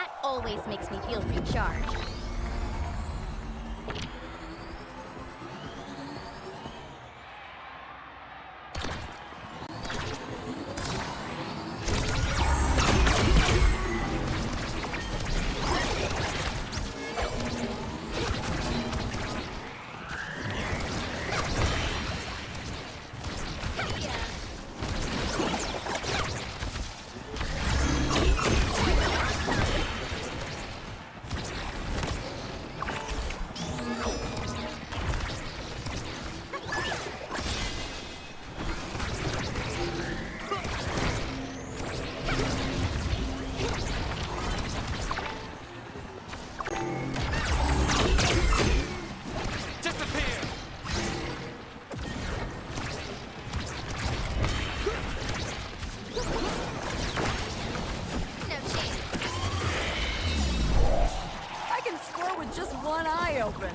That always makes me feel recharged. One eye open.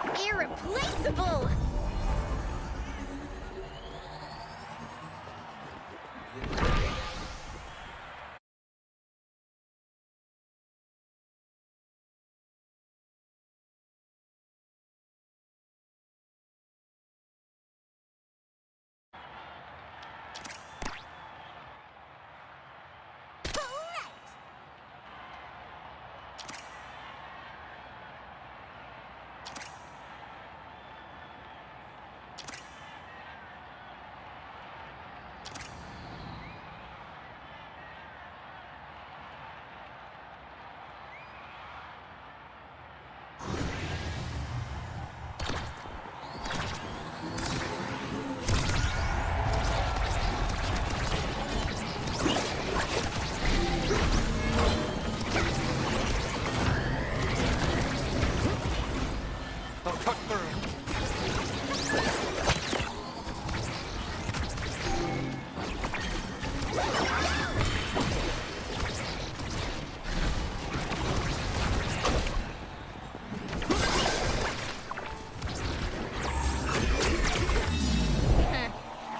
I'm irreplaceable!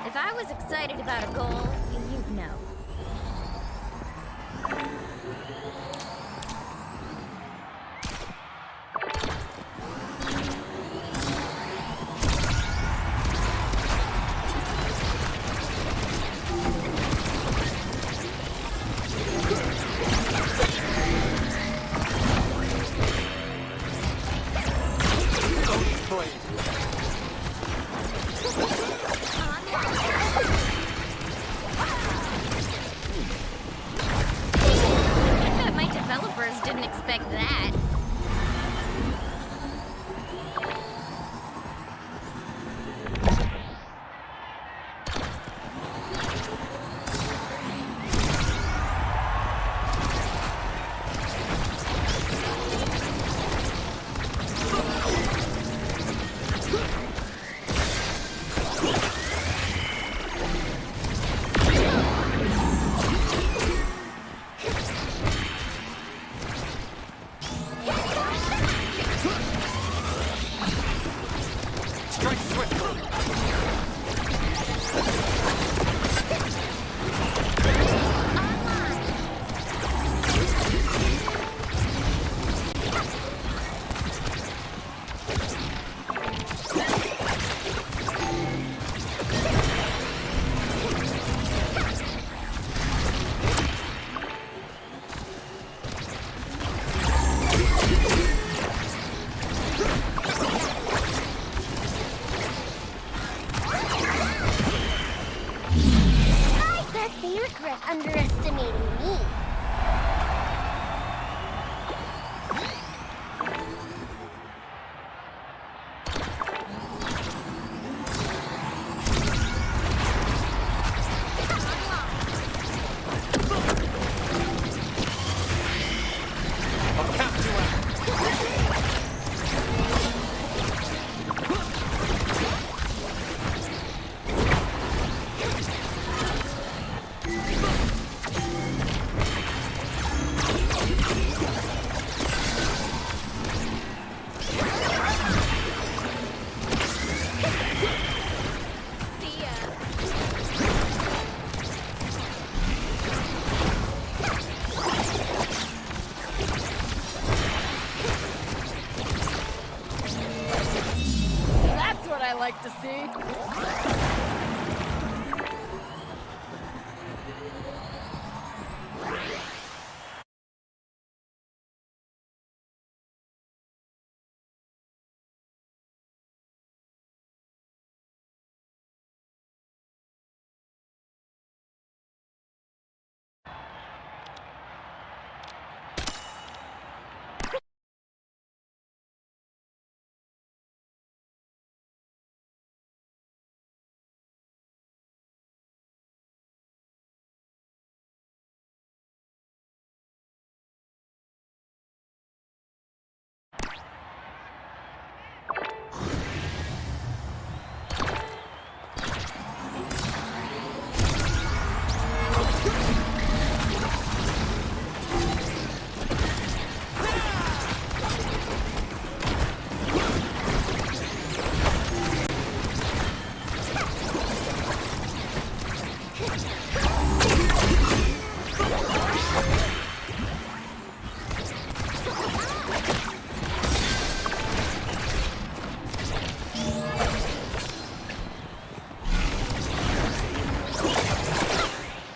If I was excited about a goal, you'd know. My developers didn't expect that. They regret underestimating me. see?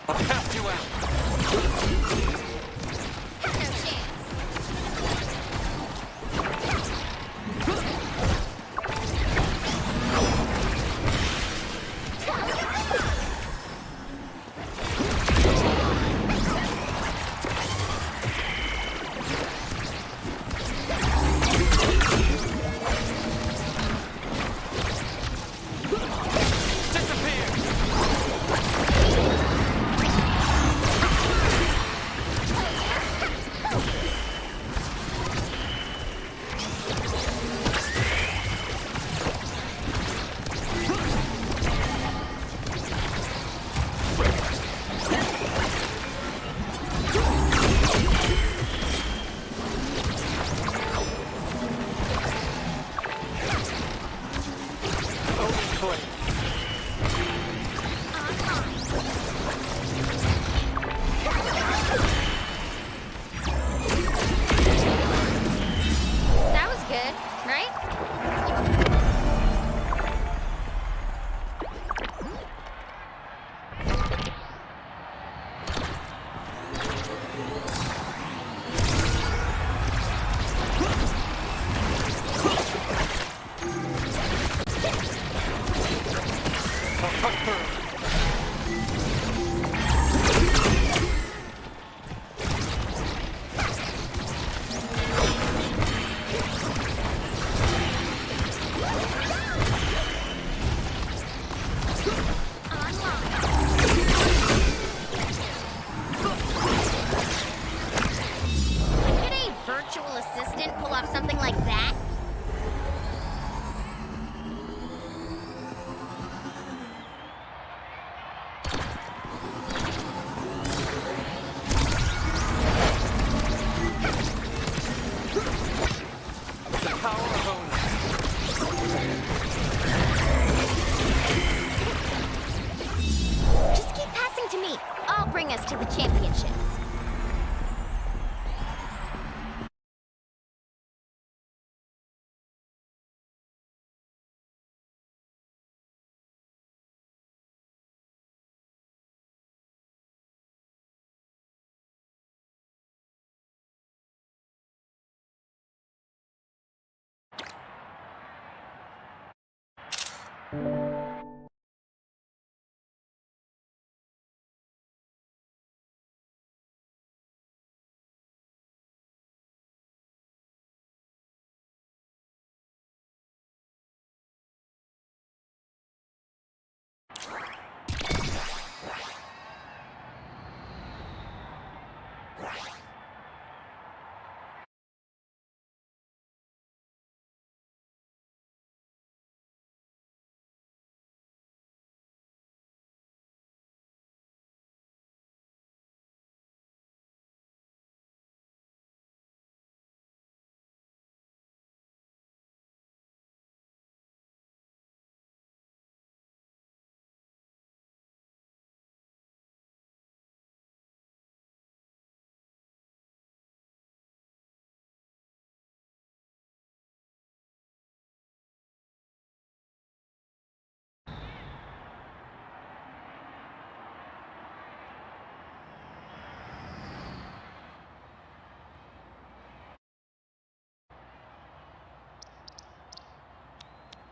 I'll count you out. No chance. Disappear. Open plate. That was good, right? I'll cut through. Could a virtual assistant pull off something like that? The power of ownership. Just keep passing to me. I'll bring us to the championships.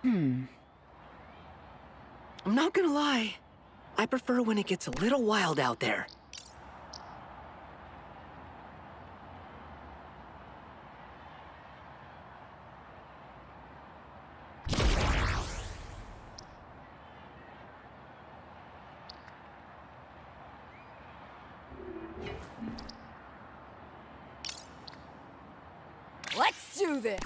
I'm not gonna lie. I prefer when it gets a little wild out there. Let's do this!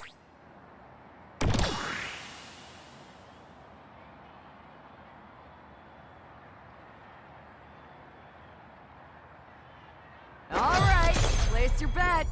All right, place your bets.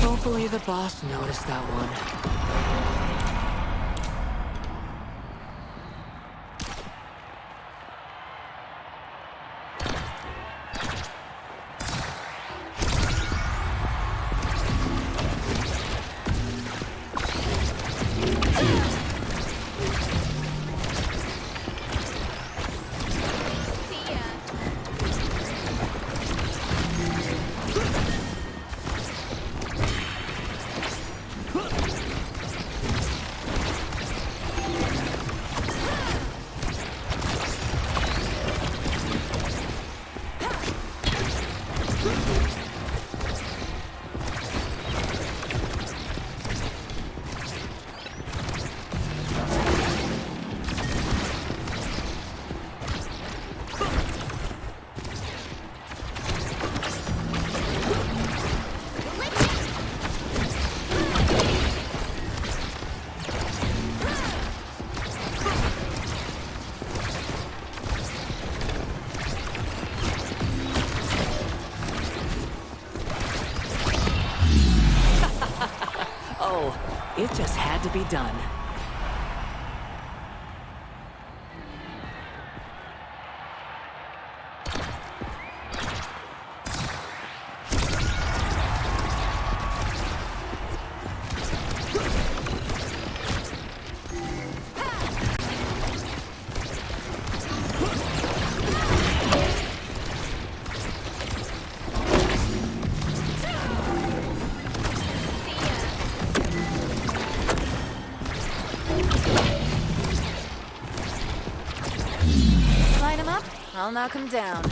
Hopefully the boss noticed that one. See ya. Oh, it just had to be done. Line him up, I'll knock him down.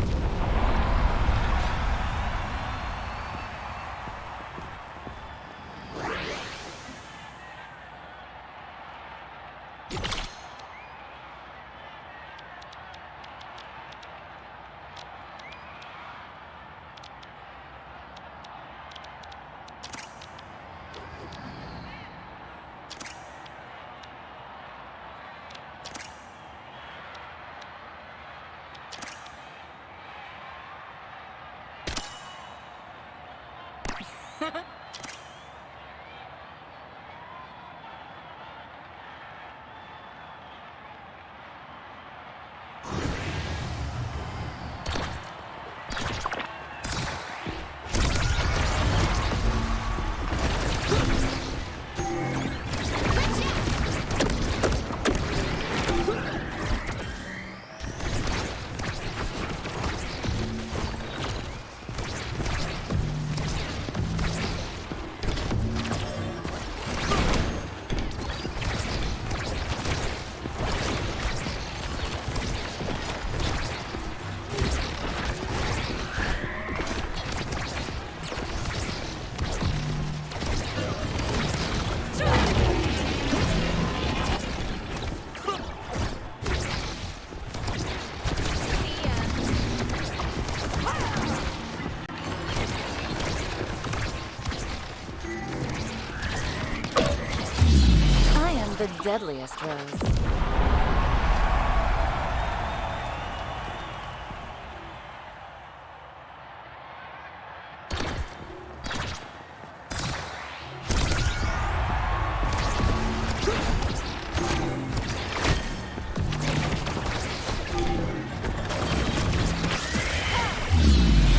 the deadliest, Rose.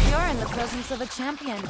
You're in the presence of a champion.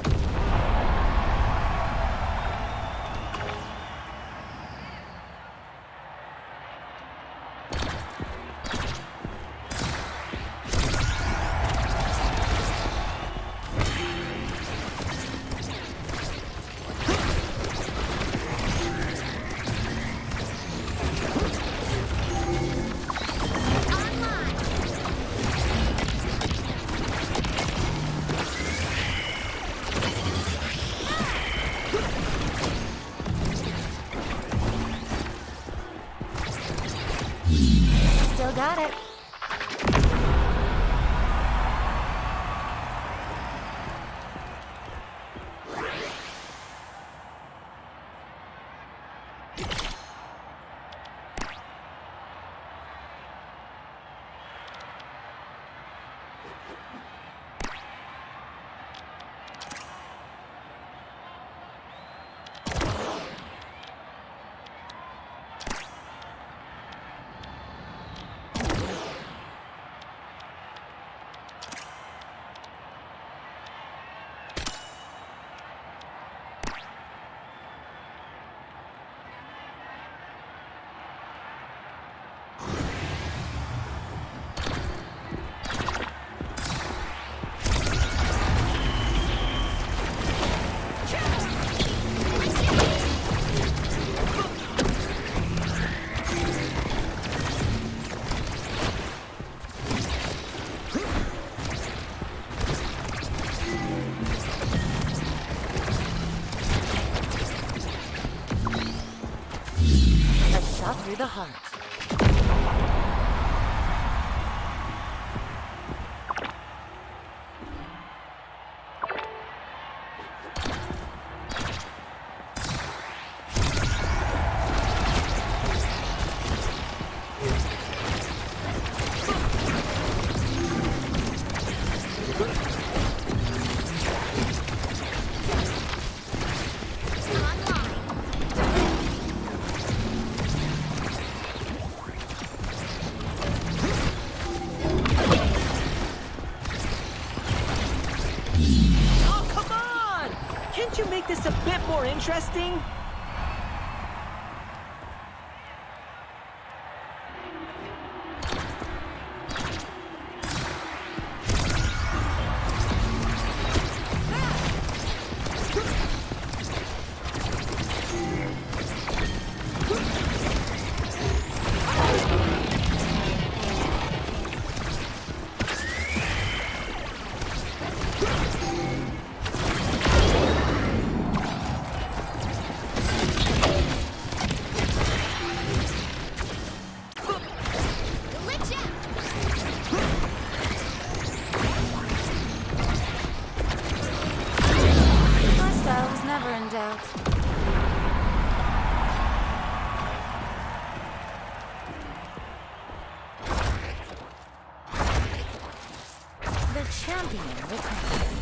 Still got it. A shot through the heart. Oh, come on! Can't you make this a bit more interesting? Glitch out! My style was never in doubt. The champion returns.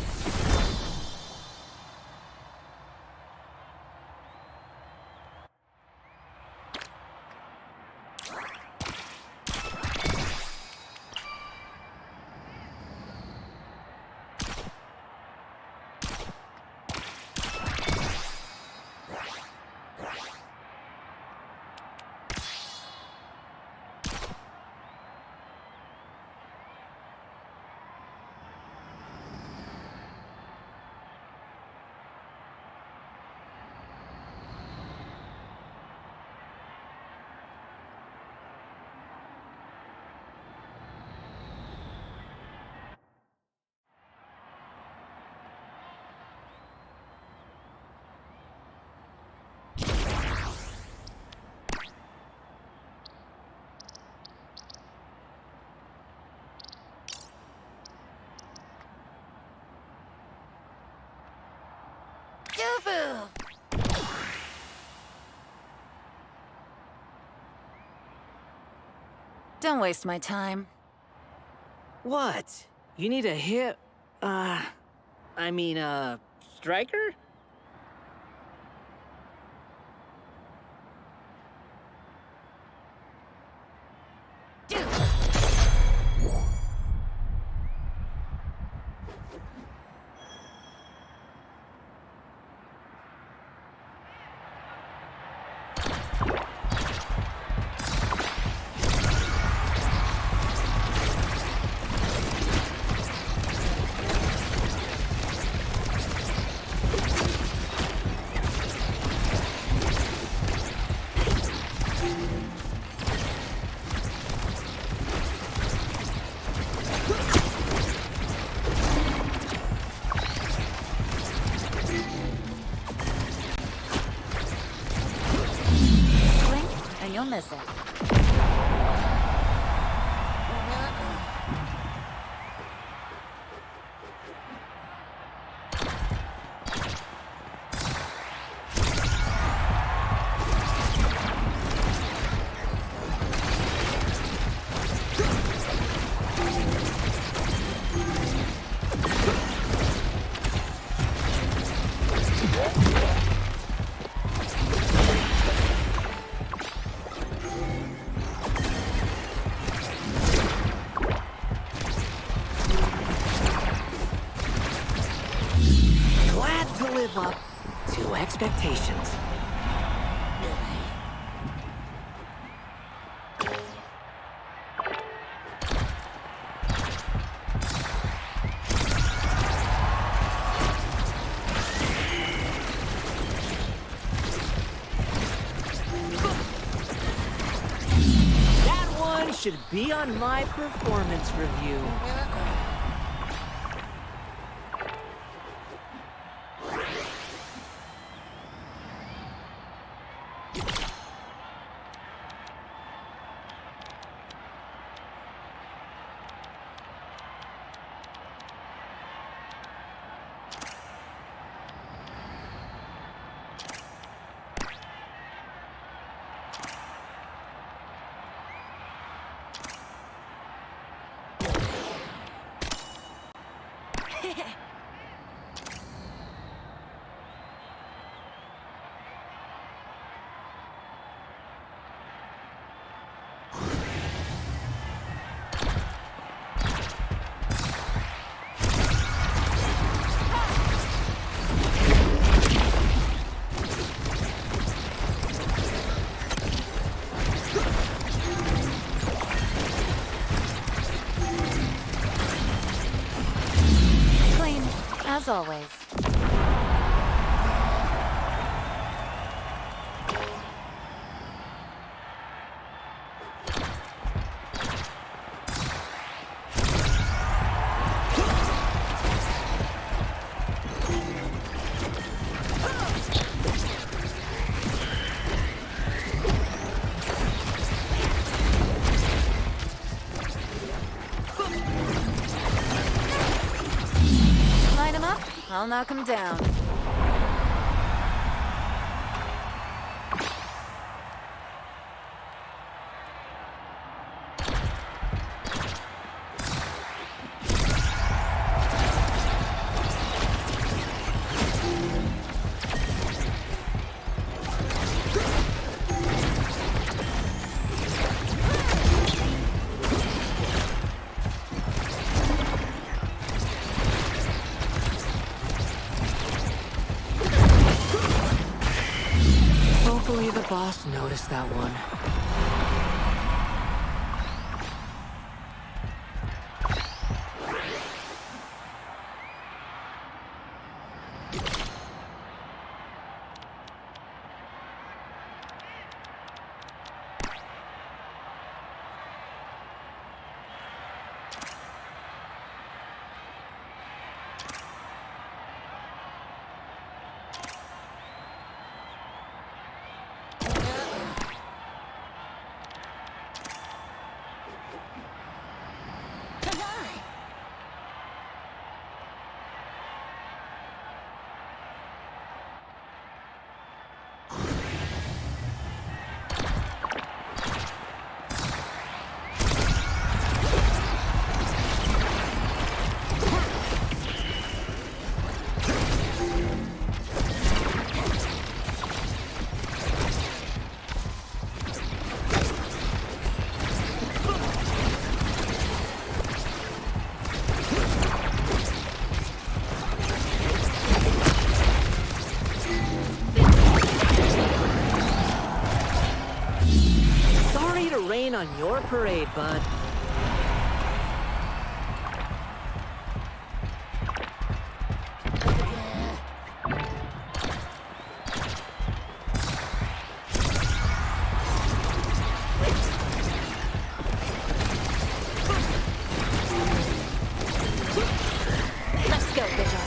Don't waste my time. What? You need a hit? Striker? Blink, and you'll miss it. Glad to live up to expectations. That one should be on my performance review. Clean, as always. Line him up, I'll knock him down. Hopefully the boss noticed that one. on your parade, bud. Let's go, Vigil.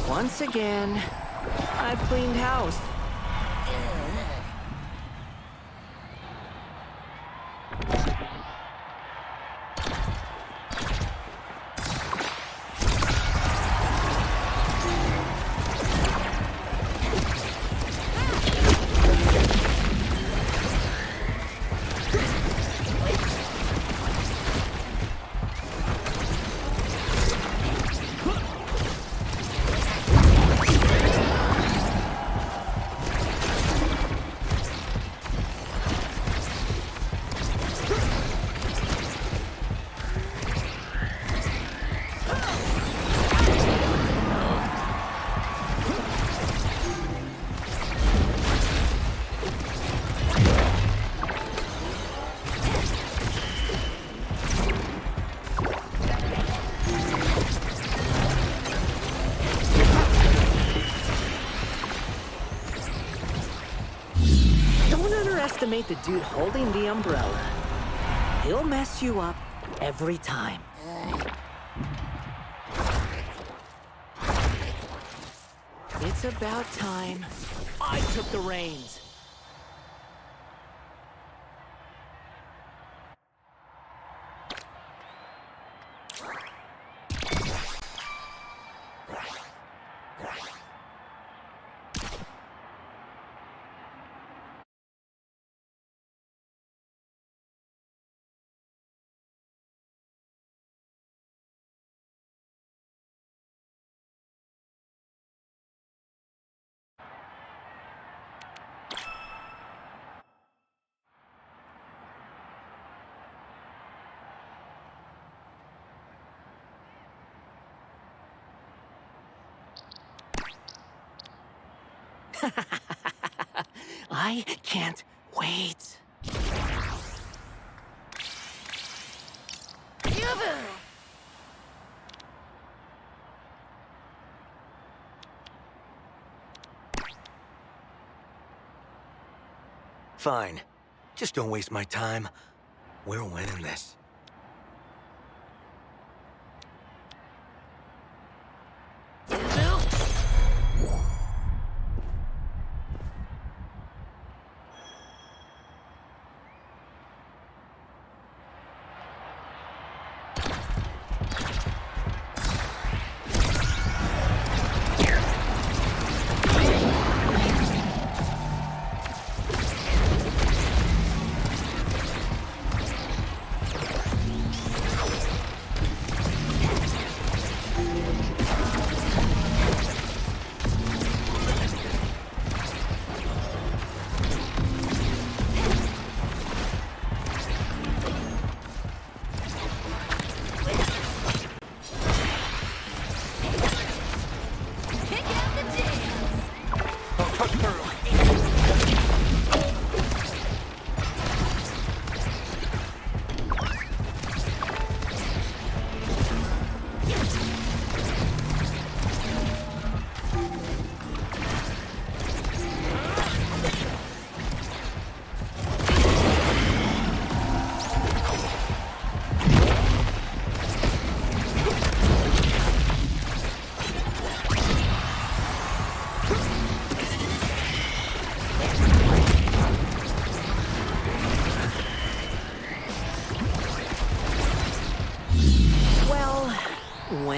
Once again, I've cleaned house. Don't underestimate the dude holding the umbrella. He'll mess you up every time. It's about time I took the reins. I can't wait. Fine. Just don't waste my time. We're winning this.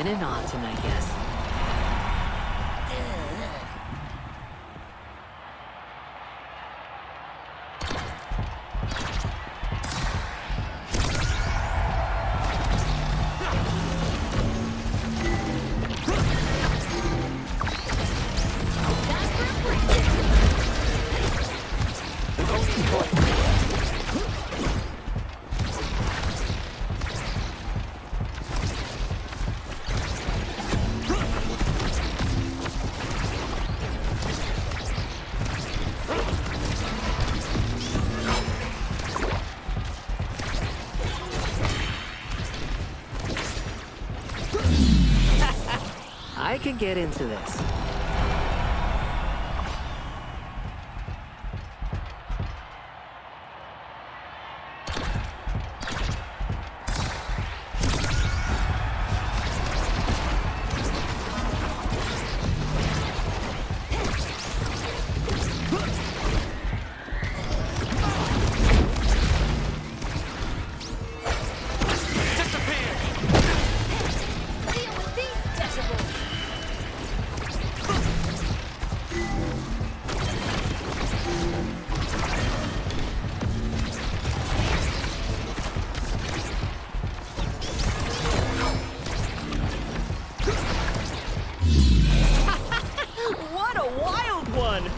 and Autumn, I guess. I could get into this. Disappear! Deal with these decibels. What a wild one!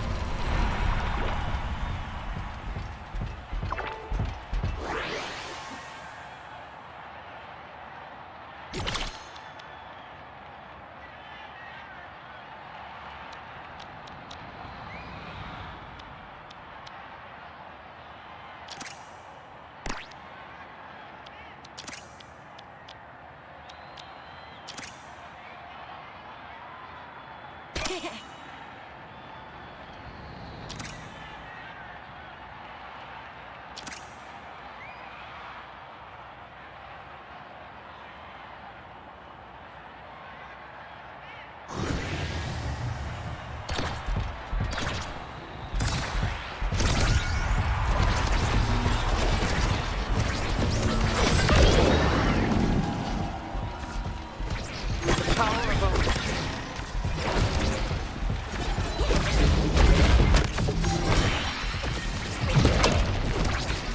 Power of Odin.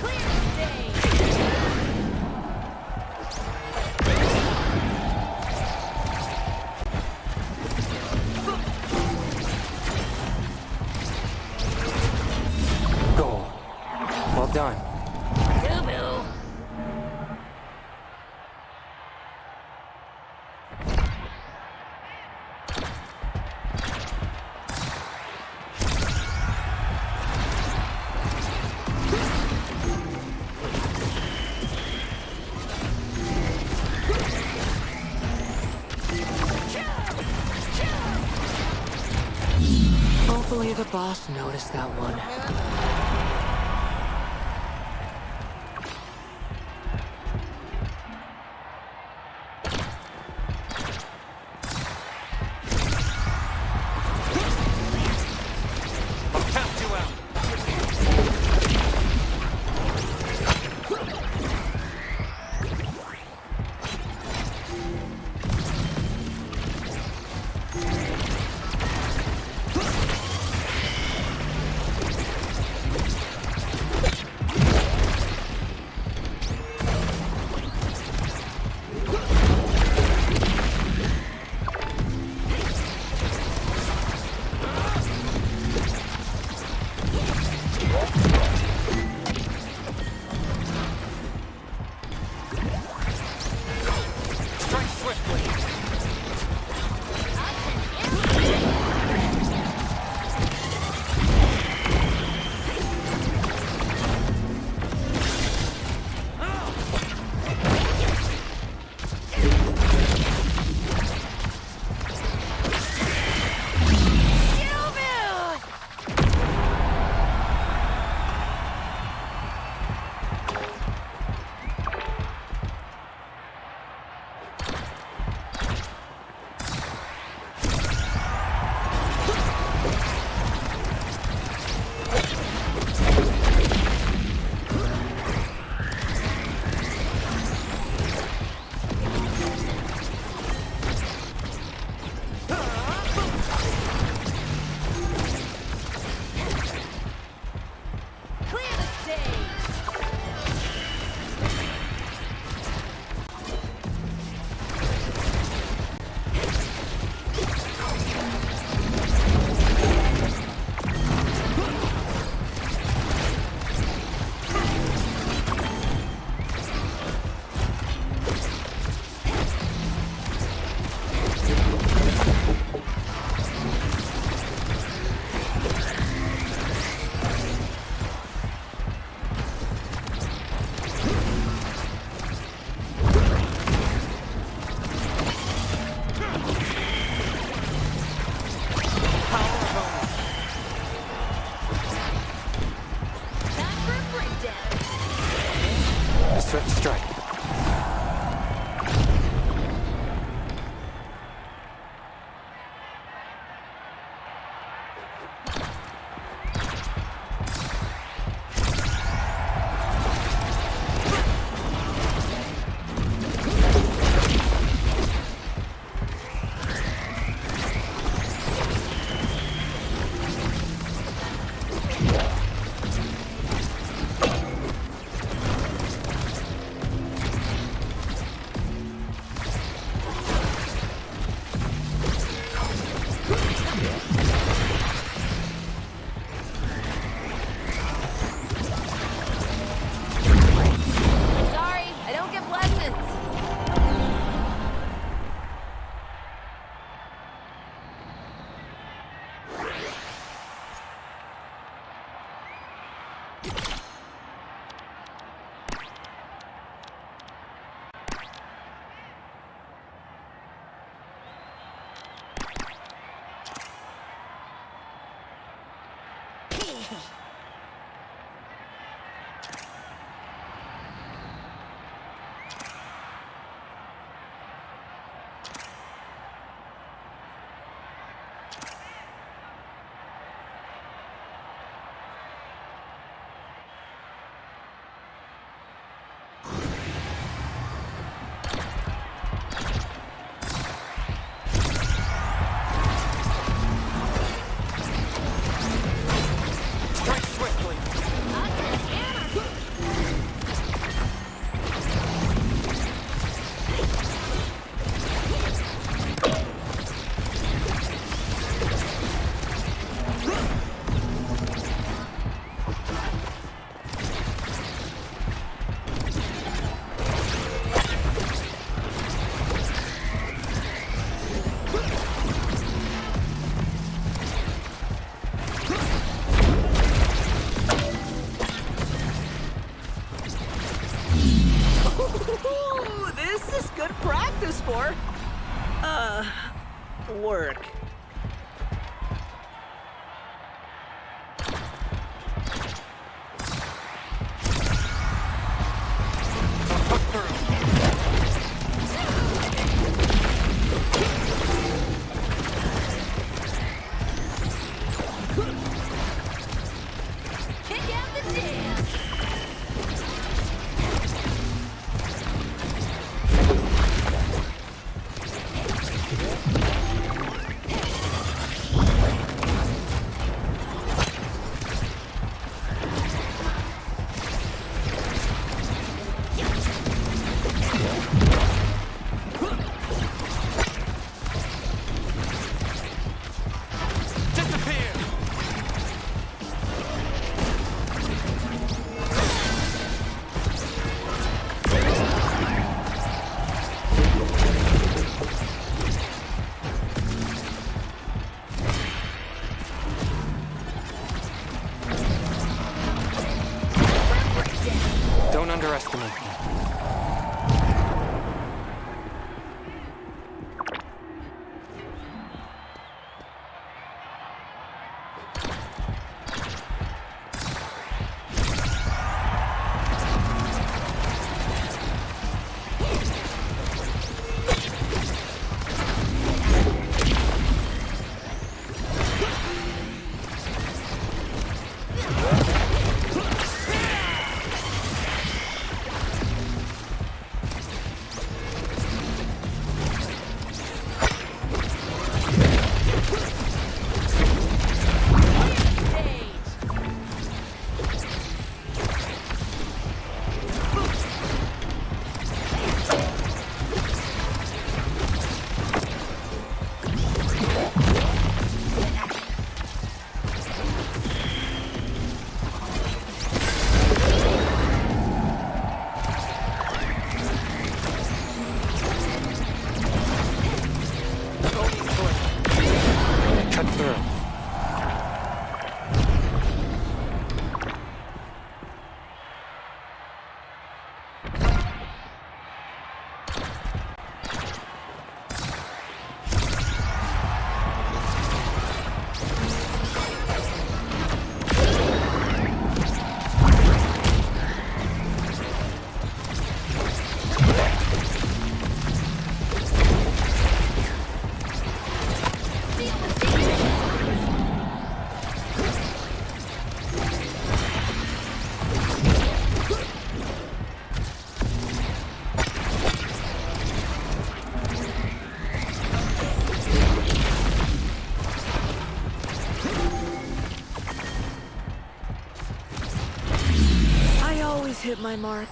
Clear stage. Goal. Well done. Boo-boo. Hopefully the boss noticed that one. I'll count you out. A swift strike. Sorry, I don't give lessons. Strike swiftly. Ooh, this is good practice for, work. Put through. Kick out the jam. Disappear. Don't underestimate me. hit my mark.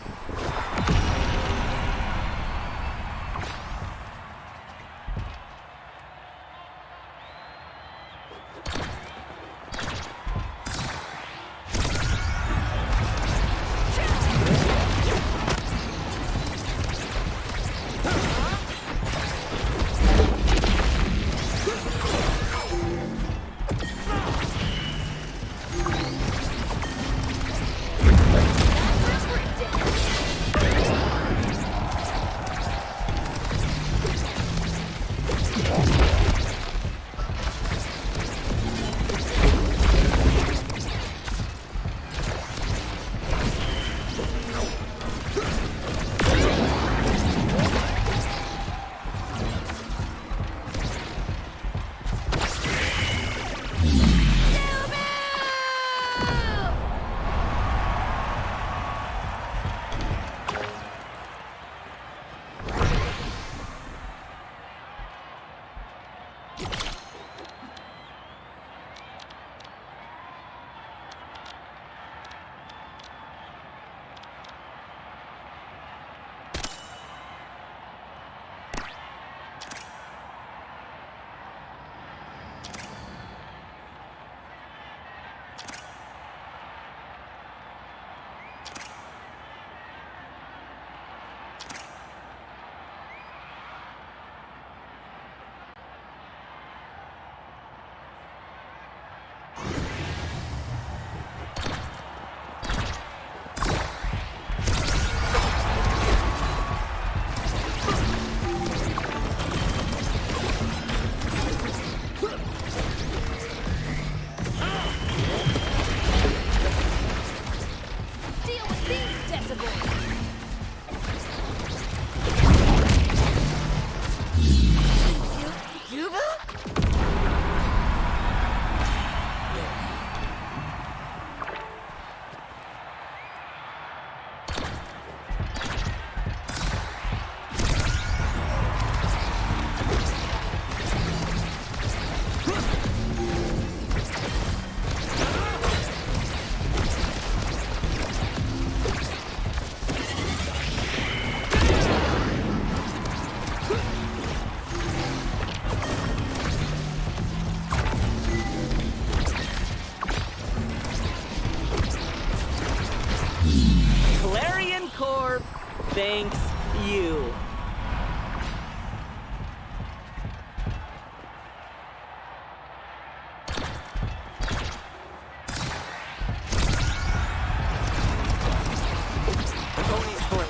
Deal with these decibels. Clarion Corp thanks you. Tony's blade.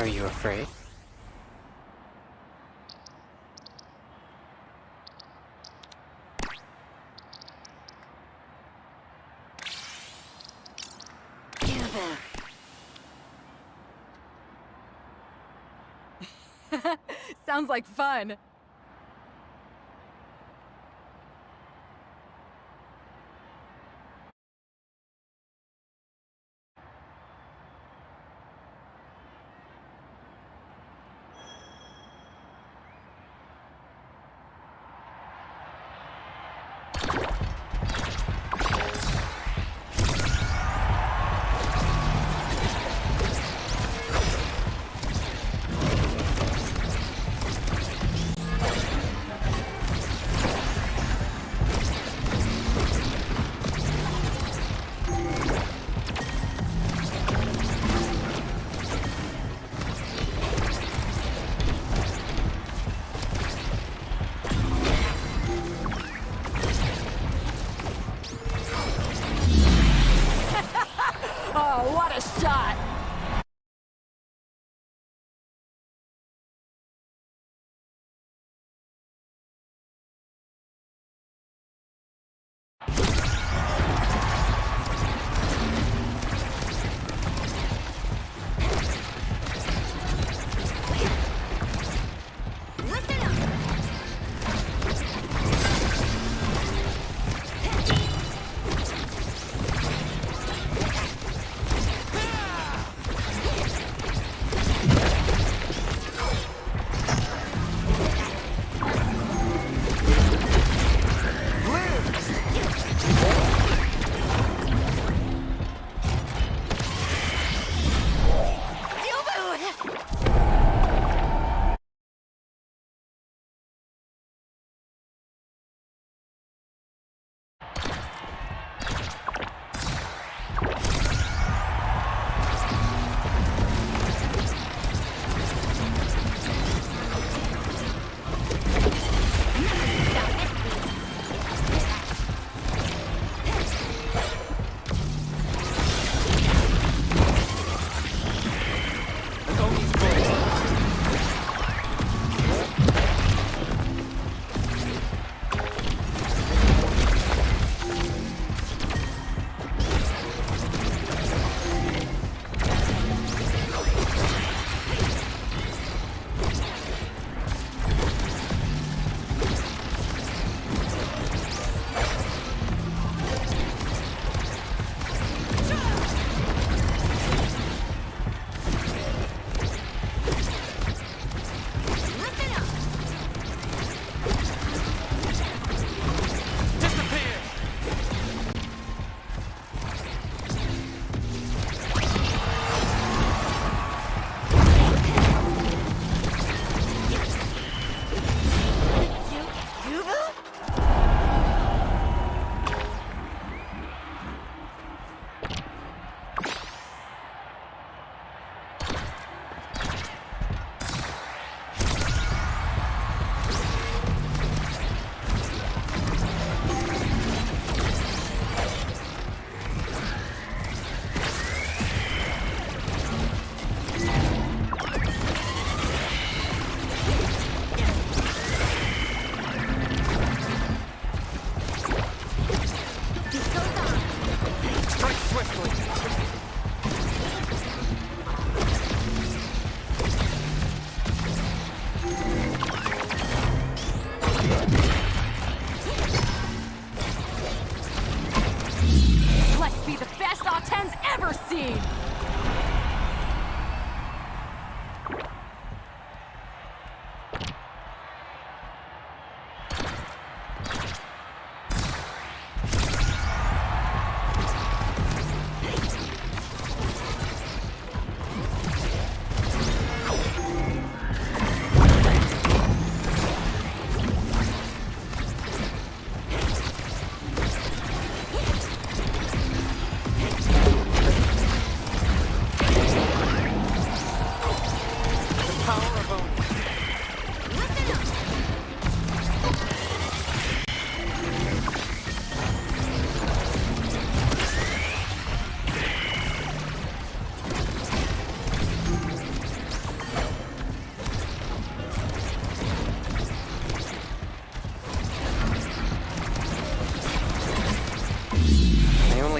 Are you afraid? Sounds like fun. Oh, what a shot! Listen up!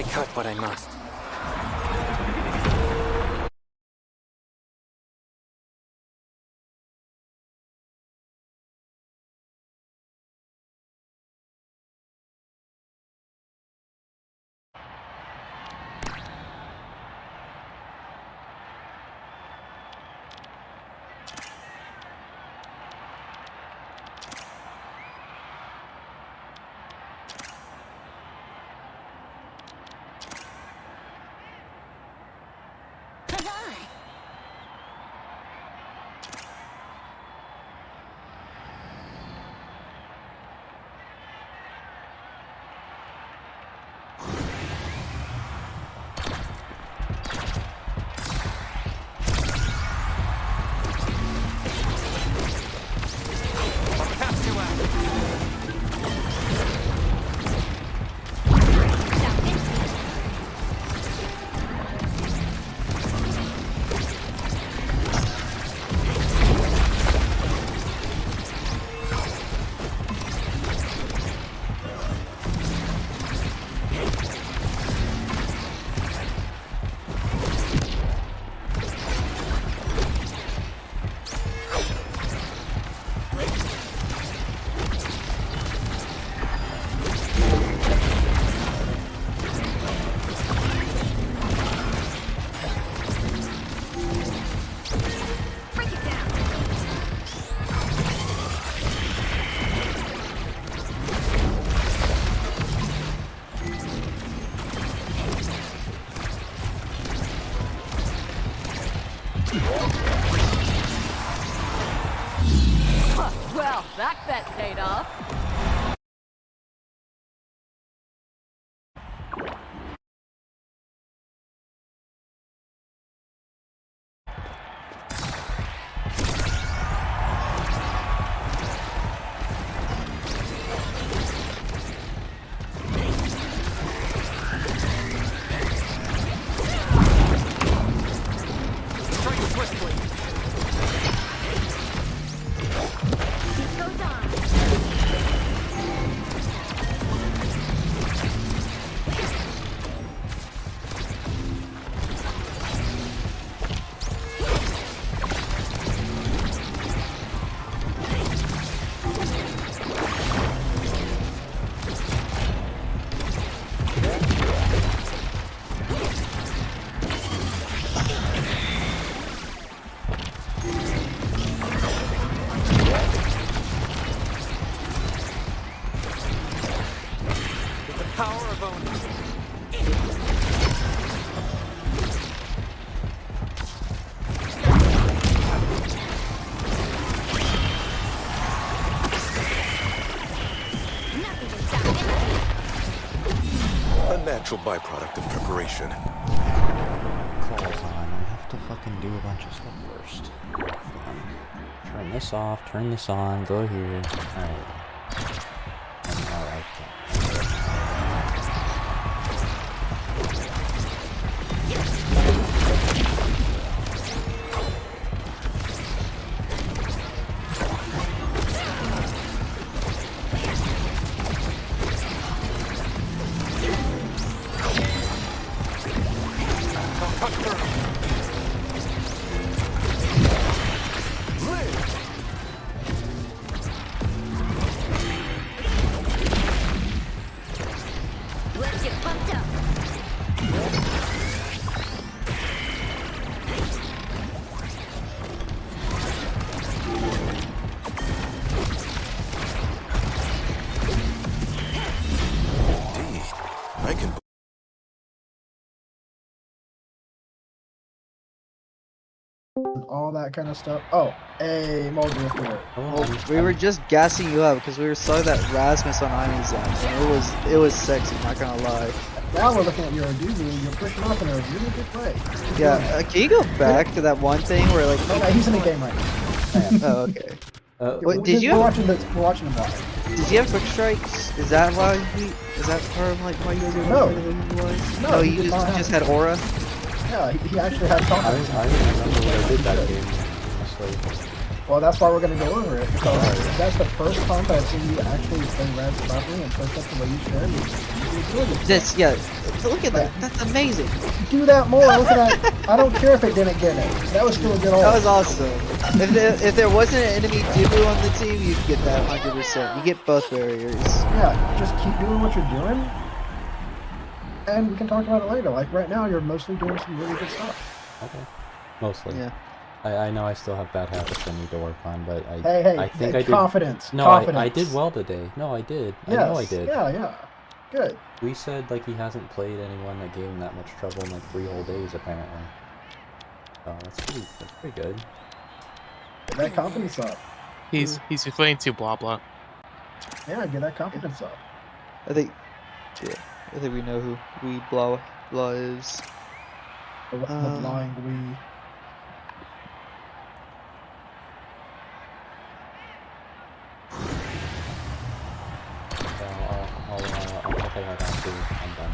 only cut what I must. Well, that bet paid off. Strike swiftly. It goes on. With the power of Oni. Nothing can stop anything. A natural byproduct of preparation. Calls on. I have to fucking do a bunch of stuff first. Turn this off, turn this on, go here. Alright. Alright. Don't cut through. Let's get pumped up. Indeed. I can. All that kind of stuff. Oh, hey, Mulder here. Well, we were just gassing you up because we saw that Rasmus on Ivy's end, and it was sexy, not gonna lie. Now we're looking at your doozy. You're pushing off in a really good way. Yeah, can you go back to that one thing where like? Oh, no, he's in the game right now. Oh, okay. Wait, We're did watching him live. you have quick strikes? Is that why is that part of like why you guys were No. was? No, Oh, he you did not have- just had aura. Yeah, he actually had I confidence. remember when I did that game, honestly. Well, that's why we're gonna go over it, because that's the first time that I've seen you actually play Raz properly and push up the way you should. You do it. This, yeah. Look at that. That's amazing. Do that more. Look at that. I don't care if it didn't get it. That was still a good ult. That was awesome. If there wasn't an enemy Dubu on the team, you'd get that 100%. You get both barriers. Yeah, just keep doing what you're doing, and we can talk about it later. Like right now, you're mostly doing some really good stuff. Okay. Mostly. Yeah. I know I still have bad habits I need to work on, but I think I did. Confidence. No, confidence. I did well today. No, I did. Yes. I know I did. Yeah. Good. We said like he hasn't played anyone that gave him that much trouble in like 3 whole days apparently. Oh, that's pretty good. Get that confidence up. He's playing too blah blah. Yeah, get that confidence up. I think we know who Blah is. The blind we. I'll play hard after I'm done.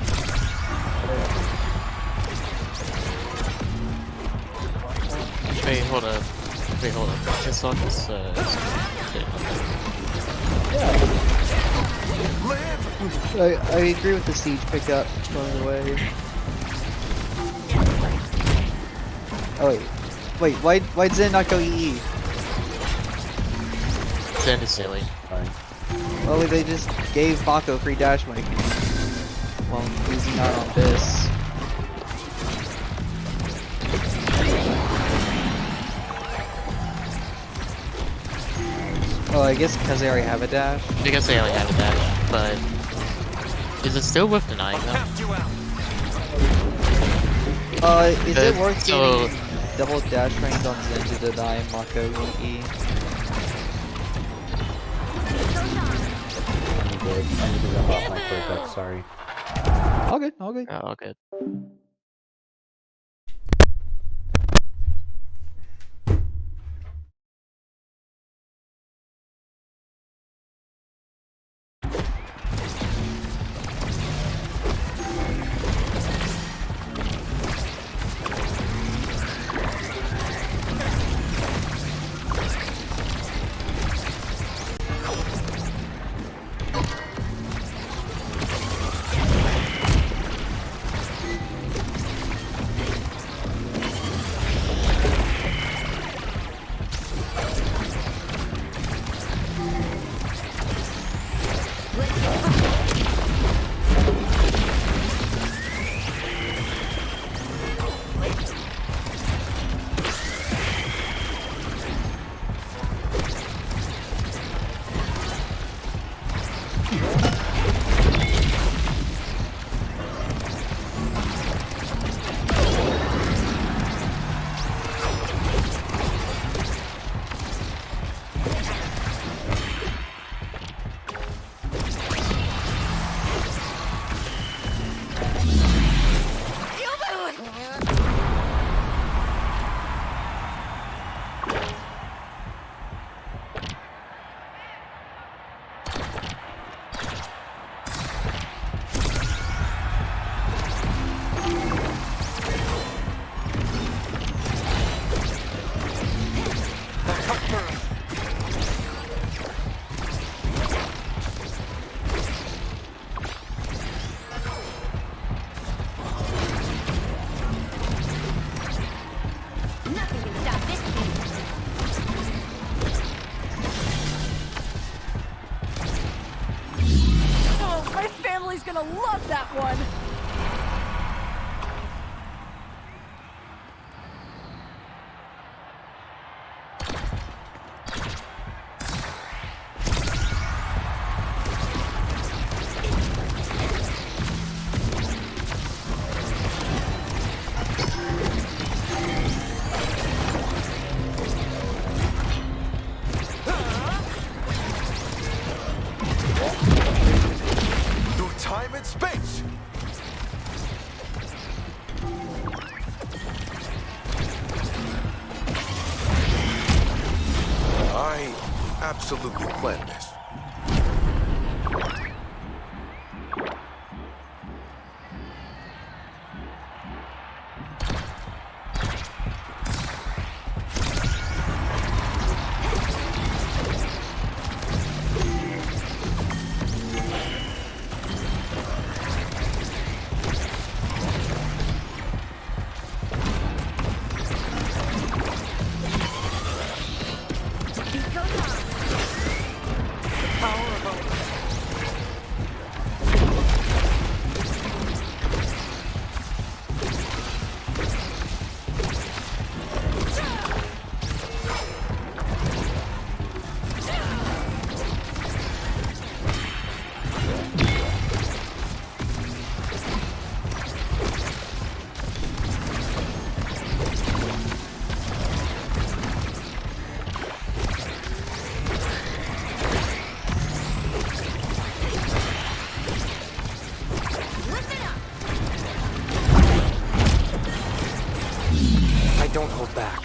Wait, hold up. I saw this, I agree with the siege pickup going away. Oh wait, why'd Zen not go EE? Zen is silly. Sorry. Well, they just gave Mako free dash money while losing out on this. Oh, I guess because they already have a dash. Because they already have a dash, but is it still worth denying them? Is it worth getting double dash range on Zen to deny Mako EE? I need to jump off my project, sorry. All good, all good. Oh, all good. Nothing can stop this beat. Oh, my family's gonna love that one. Time and space! I absolutely planned this. Don't hold back.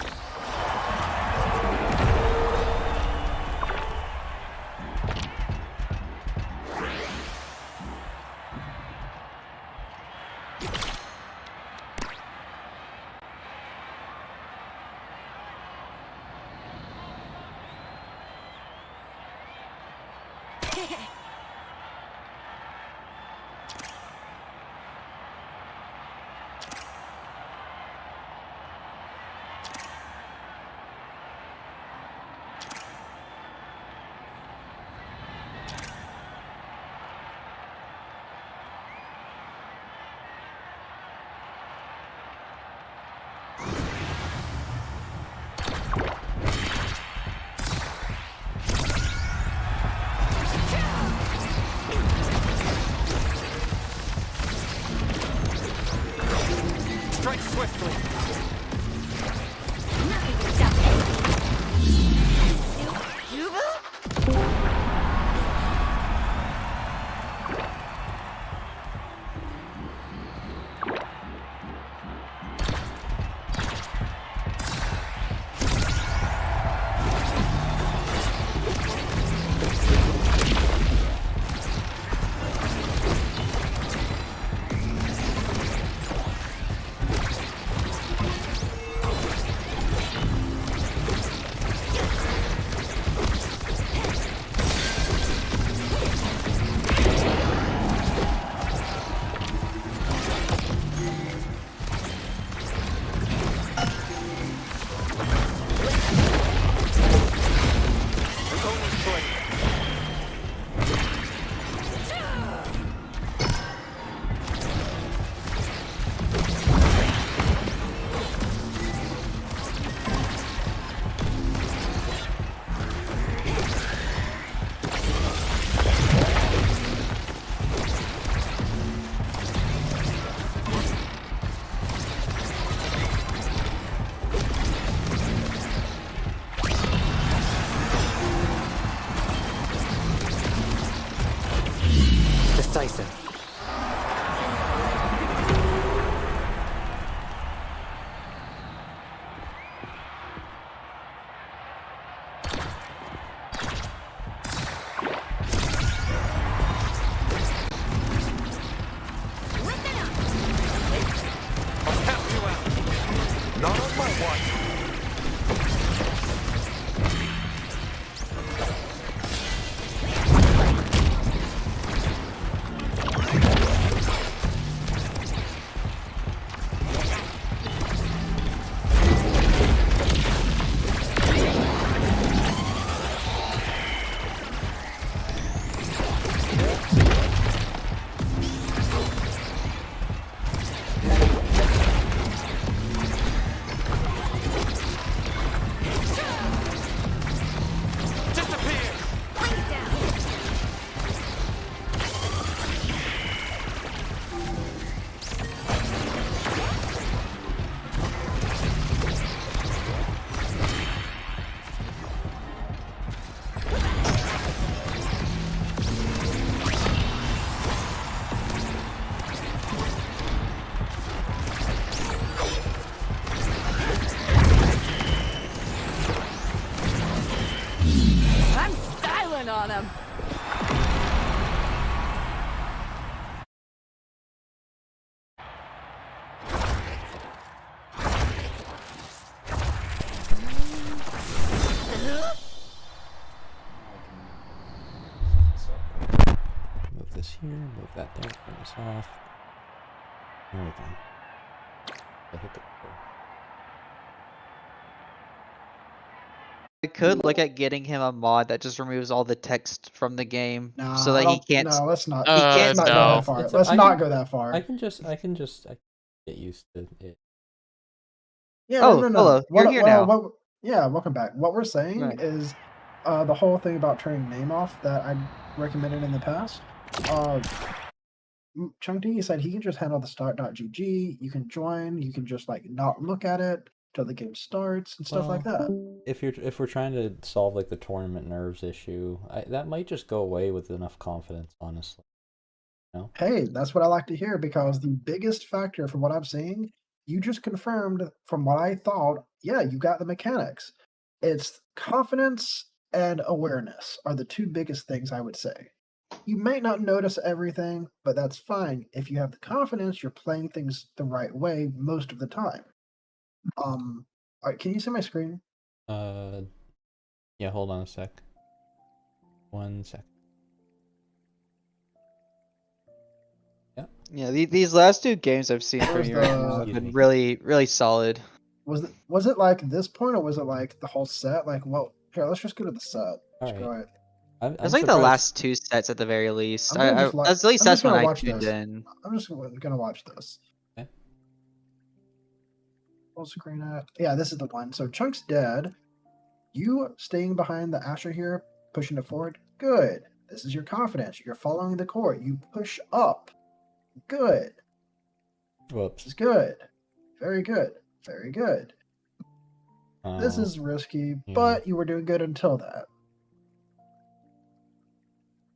Strike swiftly. Nothing can stop me. Cuba? Decisive. Listen up. I'll count you out. Not on my watch. Disappear. Bring it down. I'm styling on him. Move this here, move that there, turn this off. There we go. I hit the button. I could look at getting him a mod that just removes all the text from the game No, so that he can't. No, let's not. Uh, Let's not go no. that far. It's- Let's I not can- go that far. I can get used to it. Yeah, Oh, no. hello, you're here now. Yeah, welcome back. What we're saying Right. is the whole thing about turning name off that I recommended in the past. Chunky said he can just handle the start.gg. You can join. You can just like not look at it till the game starts and stuff like that. If we're trying to solve like the tournament nerves issue, that might just go away with enough confidence, honestly. Hey, that's what I like to hear because the biggest factor from what I'm seeing you just confirmed from what I thought. Yeah, you got the mechanics. It's confidence and awareness are the two biggest things I would say. You may not notice everything, but that's fine. If you have the confidence, you're playing things the right way most of the time. All right, can you see my screen? Yeah, hold on a sec. 1 sec. Yeah, these last two games I've seen from Where's you the- right now have been really, really solid. Was it like this point, or was it like the whole set? Like, well, here, let's just go to the set. Let's go Alright. ahead. It's like the last two sets at the very least. I'm gonna just like- At least I'm that's just when gonna I watch tuned this. in. I'm just gonna watch this. Okay. Full screen at. Yeah, this is the one. So Chunk's dead. You staying behind the Asher here, pushing it forward. Good. This is your confidence. You're following the core. You push up. Good. This Whoops. is good. Very good. Very good. This Oh, is risky, yeah. but you were doing good until that.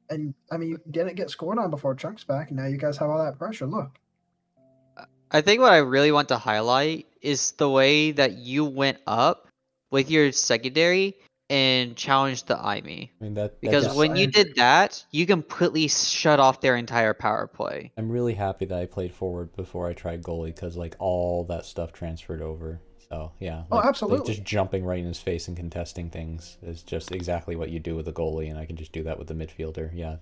And I mean, you didn't get scored on before Chunk's back, and now you guys have all that pressure. Look. I think what I really want to highlight is the way that you went up with your secondary and challenged the IME. I mean that Because just, when I you agree. did that, you completely shut off their entire power play. I'm really happy that I played forward before I tried goalie because like all that stuff transferred over. So yeah. Oh, like absolutely. just jumping right in his face and contesting things is just exactly what you do with a goalie, and I can just do that with the midfielder. Yeah.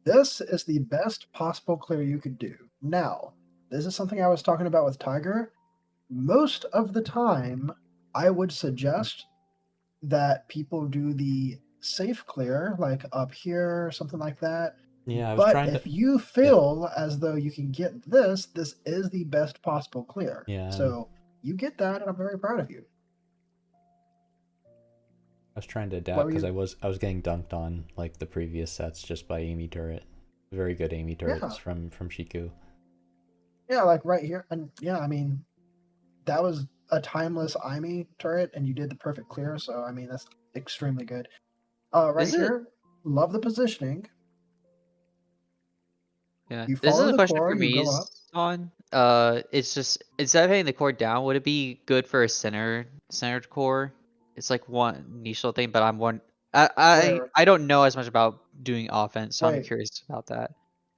This is the best possible clear you could do. Now, this is something I was talking about with Tiger. Most of the time, I would suggest that people do the safe clear, like up here, something like that. Yeah, I was But trying if to. you feel as though you can get this, this is the best possible clear. Yeah. So you get that, and I'm very proud of you. I was trying to What adapt were because you- I was getting dunked on like the previous sets just by Amy turret. Very good Amy turrets from Shiku. Yeah, like right here. And yeah, I mean, that was a timeless IME turret, and you did the perfect clear. So, I mean, that's extremely good. Right Is it- here, love the positioning. Yeah. You This is follow a the question core, for you me, go up. on. It's just instead of hitting the core down, would it be good for a centered core? It's like one niche little thing, but Where? I don't know as much about doing offense, so I'm Wait. curious about that.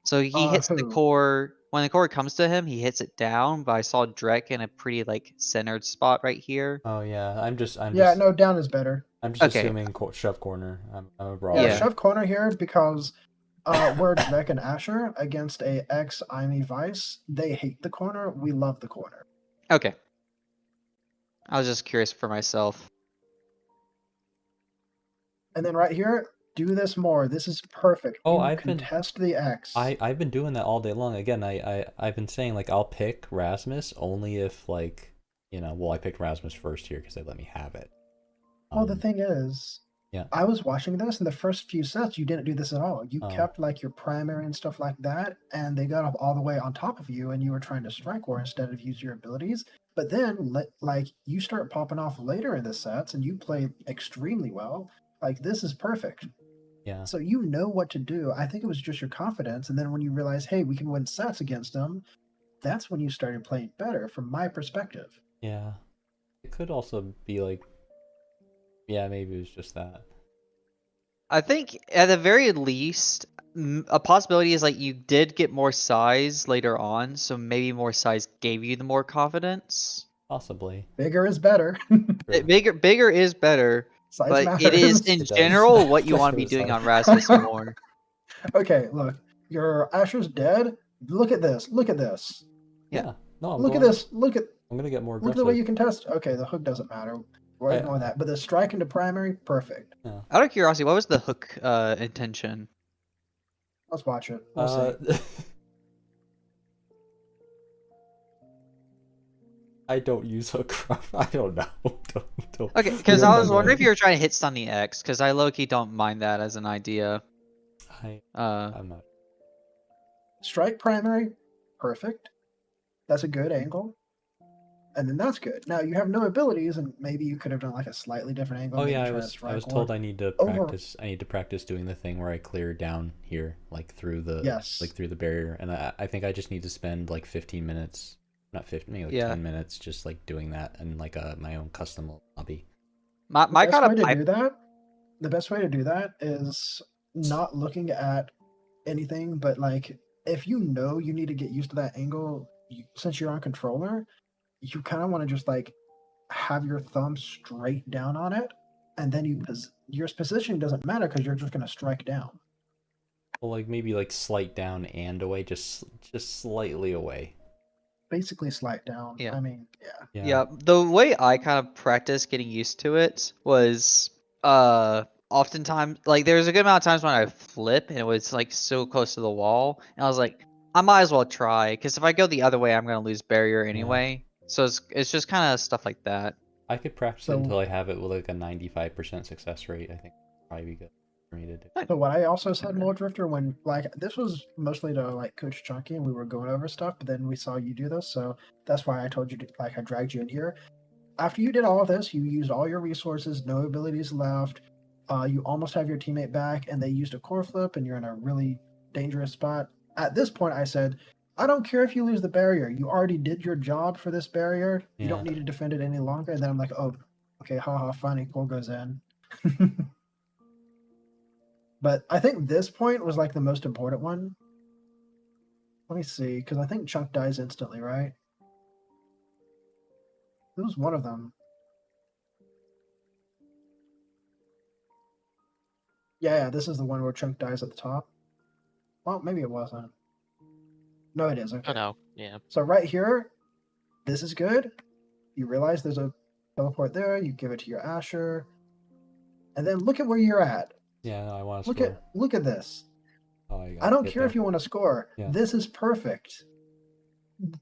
So he hits the Who? core when the core comes to him, he hits it down, but I saw Drek in a pretty like centered spot right here. Oh yeah, I'm Yeah, no, down is better. I'm just Okay. assuming shove corner. I'm a Yeah, brawler. Yeah. shove corner here because we're Drek and Asher against a ex IME Vice. They hate the corner. We love the corner. Okay. I was just curious for myself. And then right here, do this more. This is perfect. Oh, You I've been- contest the X. I've been doing that all day long. Again, I've been saying like I'll pick Rasmus only if like well I picked Rasmus first here because they let me have it. Well, the thing is, yeah. I was watching this, and the first few sets, you didn't do this at all. You Oh. kept like your primary and stuff like that, and they got up all the way on top of you, and you were trying to strike war instead of use your abilities. But then, like, you start popping off later in the sets, and you play extremely well. Like, this is perfect. Yeah. So you know what to do. I think it was just your confidence, and then when you realize, hey, we can win sets against them, that's when you started playing better, from my perspective. Yeah. It could also be like, yeah, maybe it was just that. I think at the very least, a possibility is like you did get more size later on, so maybe more size gave you the more confidence. Possibly. Bigger is better. Bigger is better, Size but it is matters. in It does. general what you want to Especially be with doing size. on Rasmus more. Okay, look, your Asher's dead. Look at this. Look at this. Yeah. No, I'm Look at going- this. Look at I'm gonna get more look aggressive. at the way you can test. Okay, the hook doesn't matter. We're I- ignoring that. But the strike into primary, perfect. Out of curiosity, what was the hook intention? Let's watch it. We'll see. I don't use hook. I don't know. Don't. Okay, because don't I was know. wondering if you were trying to hit stun the X, because I low-key don't mind that as an idea. I'm not. Strike primary, perfect. That's a good angle. And then that's good. Now you have no abilities, and maybe you could have done like a slightly different angle. Oh maybe yeah, I try to was strike told more. I need to Over- practice. I need to practice doing the thing where I clear down here, like through the Yes. like through the barrier, and I think I just need to spend like 15 minutes not 50, maybe like Yeah. 10 minutes, just like doing that in like my own custom lobby. My The best kind of way to pipe. do that, the best way to do that is not looking at anything, but like if you know you need to get used to that angle, since you're on controller, you kind of want to just like have your thumb straight down on it, and then your position doesn't matter because you're just going to strike down. Well, like maybe like slight down and away, just slightly away. Basically, slight down. Yeah. I mean, yeah. Yeah, the way I kind of practiced getting used to it was oftentimes like there was a good amount of times when I flip and it was like so close to the wall, and I was like, I might as well try, because if I go the other way, I'm gonna lose barrier anyway. So it's just kind of stuff like that. I could practice So- it until I have it with like a 95% success rate. I think that'd probably be good for me to do. So what I also said, Mole Drifter, when like this was mostly to like Coach Chunky and we were going over stuff, but then we saw you do this, so that's why I told you to, like I dragged you in here. After you did all of this, you used all your resources, no abilities left. You almost have your teammate back, and they used a core flip, and you're in a really dangerous spot. At this point, I said, I don't care if you lose the barrier. You already did your job for this barrier. You don't Yeah. need to defend it any longer. And then I'm like, oh, okay, haha, funny, core goes in. But I think this point was like the most important one. Let me see, because I think Chunk dies instantly, right? It was one of them. Yeah, this is the one where Chunk dies at the top. Well, maybe it wasn't. No, it is. Okay. Oh no, yeah. So right here, this is good. You realize there's a teleport there. You give it to your Asher, and then look at where you're at. Yeah, no, I want to Look score. look at this. Oh, I I gotta don't get care if there. you want to score. Yeah. This is perfect.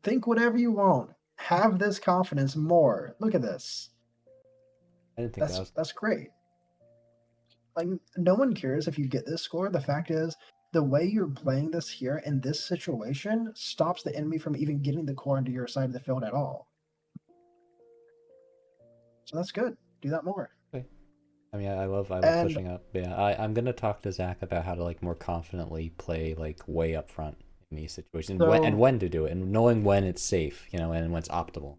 Think whatever you want. Have this confidence more. Look at this. I didn't think that was. That's great. Like no one cares if you get this score. The fact is, the way you're playing this here in this situation stops the enemy from even getting the core into your side of the field at all. So that's good. Do that more. I mean, I love And- pushing up. But yeah, I'm gonna talk to Zach about how to like more confidently play like way up front in these situations, So- and when to do it, and knowing when it's safe, and when it's optimal.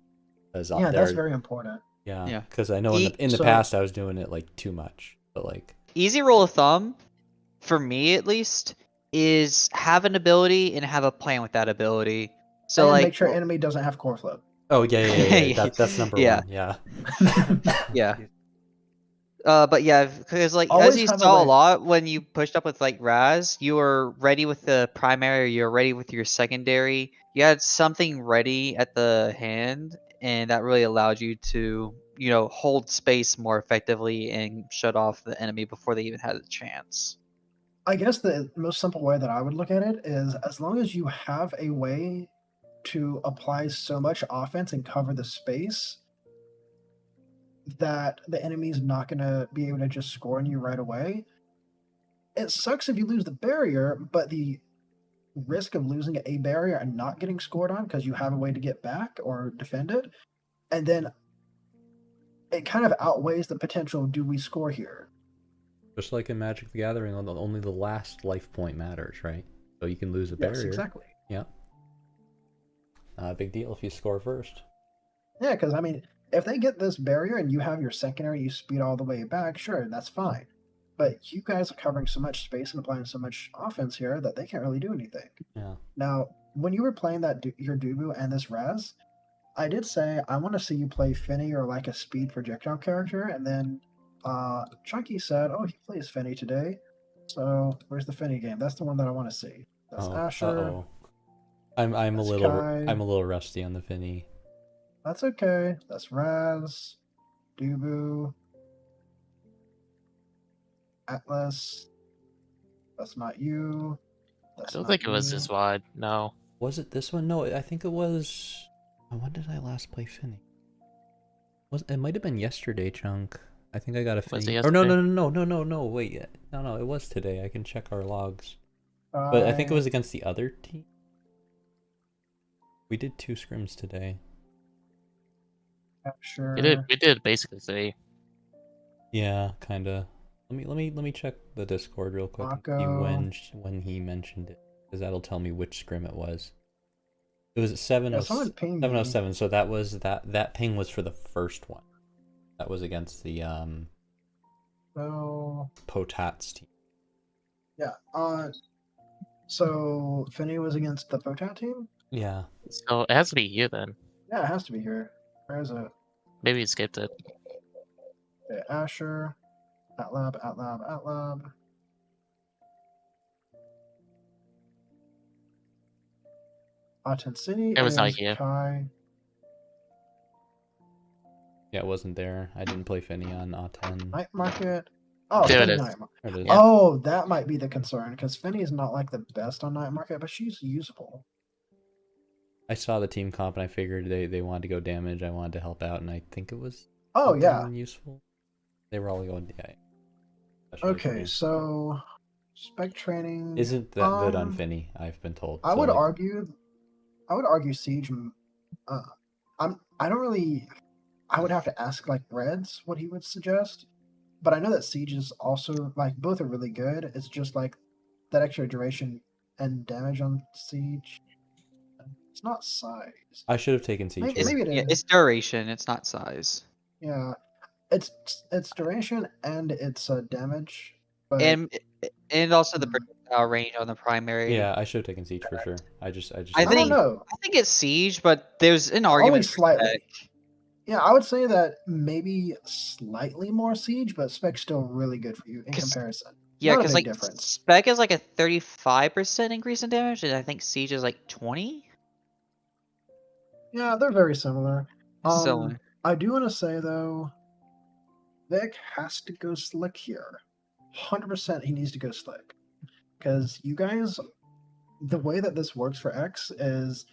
Because Yeah, that's very important. Yeah. because I know in the So- past I was doing it like too much, but like Easy rule of thumb, for me at least, is have an ability and have a plan with that ability. So And like, make sure enemy doesn't have core flip. oh yeah. That's number Yeah. one. Yeah. yeah. But yeah, because like Always as you have a saw a way- lot when you pushed up with like Raz, you were ready with the primary, you're ready with your secondary. You had something ready at the hand, and that really allowed you to, hold space more effectively and shut off the enemy before they even had a chance. I guess the most simple way that I would look at it is as long as you have a way to apply so much offense and cover the space that the enemy's not going to be able to just score on you right away. It sucks if you lose the barrier, but the risk of losing a barrier and not getting scored on because you have a way to get back or defend it, and then it kind of outweighs the potential, do we score here? Just like in Magic the Gathering, only the last life point matters, right? So you can lose a barrier. Yes, exactly. Yeah. Not a big deal if you score first. Yeah, because I mean, if they get this barrier and you have your secondary, you speed all the way back, sure, that's fine. But you guys are covering so much space and applying so much offense here that they can't really do anything. Yeah. Now, when you were playing your Dubu and this Raz, I did say I want to see you play Finny or like a speed projectile character, and then Chunky said, "Oh, he plays Finny today." So where's the Finny game? That's the one that I want to see. That's Asher. Uh-oh. I'm a That's little Kai. I'm a little rusty on the Finny. That's okay. That's Raz, Dubu, Atlas. That's not you. I That's don't not think it was me. this wide. No. Was it this one? No, I think it was. When did I last play Finny? It might have been yesterday, Chunk. I think I got a Was Finny. it Or no, yesterday? no. Wait, no. It was today. I can check our logs. But I think it was against the other team. We did 2 scrims today. Sure. We did basically say. Yeah, kinda. Let me check the Discord real quick and see Mako. when he mentioned it, because that'll tell me which scrim it was. It was at 7 Yeah, someone pinged me. 707, so that ping was for the first one. That was against the So Potats team. yeah. So Finney was against the Potat team. Yeah. So it has to be you then. Yeah, it has to be here. Where's it? Maybe you skipped it. Okay, Asher, Atlab. Authenticity It was is not you. Kai. Yeah, it wasn't there. I didn't play Finny on A10. Night Market. Oh, There it Finny is. Night Market. There it is. Yeah. Oh, that might be the concern because Finny is not like the best on Night Market, but she's usable. I saw the team comp and I figured they wanted to go damage. I wanted to help out, and I think it was Oh yeah. something useful. They were all going especially for Okay, me. so spec training Isn't that good on um, Finny? I've been told. I so, would like, argue Siege. I don't really. I would have to ask like Reds what he would suggest, but I know that Siege is also like both are really good. It's just like that extra duration and damage on Siege. It's not size. I should have taken Siege. Maybe- here. maybe it Yeah, is. it's duration. It's not size. Yeah, it's duration and it's damage. But And also the Hmm. projectile range on the primary. Yeah, I should have taken Siege for sure. I I think- don't know. I think it's siege, but there's an argument. for slightly. spec. Yeah, I would say that maybe slightly more Siege, but Spec's still really good for you in 'Cause- comparison. Yeah, Not a because big like difference. spec is like a 35% increase in damage, and I think siege is like 20. Yeah, they're very similar. So I do want to say though, Vic has to go slick here. 100% he needs to go slick. Because you guys, the way that this works for X is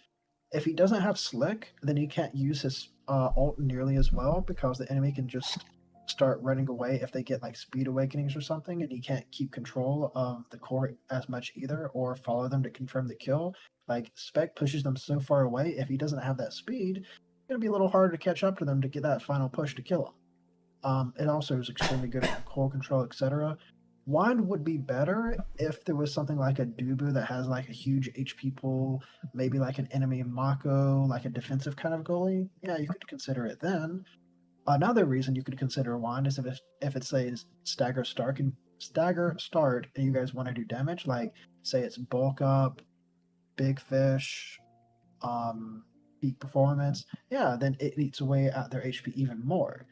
if he doesn't have slick, then he can't use his ult nearly as well because the enemy can just start running away if they get like speed awakenings or something, and he can't keep control of the core as much either or follow them to confirm the kill. Like Spec pushes them so far away, if he doesn't have that speed, it's gonna be a little harder to catch up to them to get that final push to kill them. It also is extremely good at core control, etc. Wand would be better if there was something like a Dubu that has like a huge HP pool, maybe like an enemy Mako, like a defensive kind of goalie. Yeah, you could consider it then. Another reason you could consider Wand is if it says stagger start and you guys want to do damage, like say it's bulk up, big fish, peak performance. Yeah, then it eats away at their HP even more.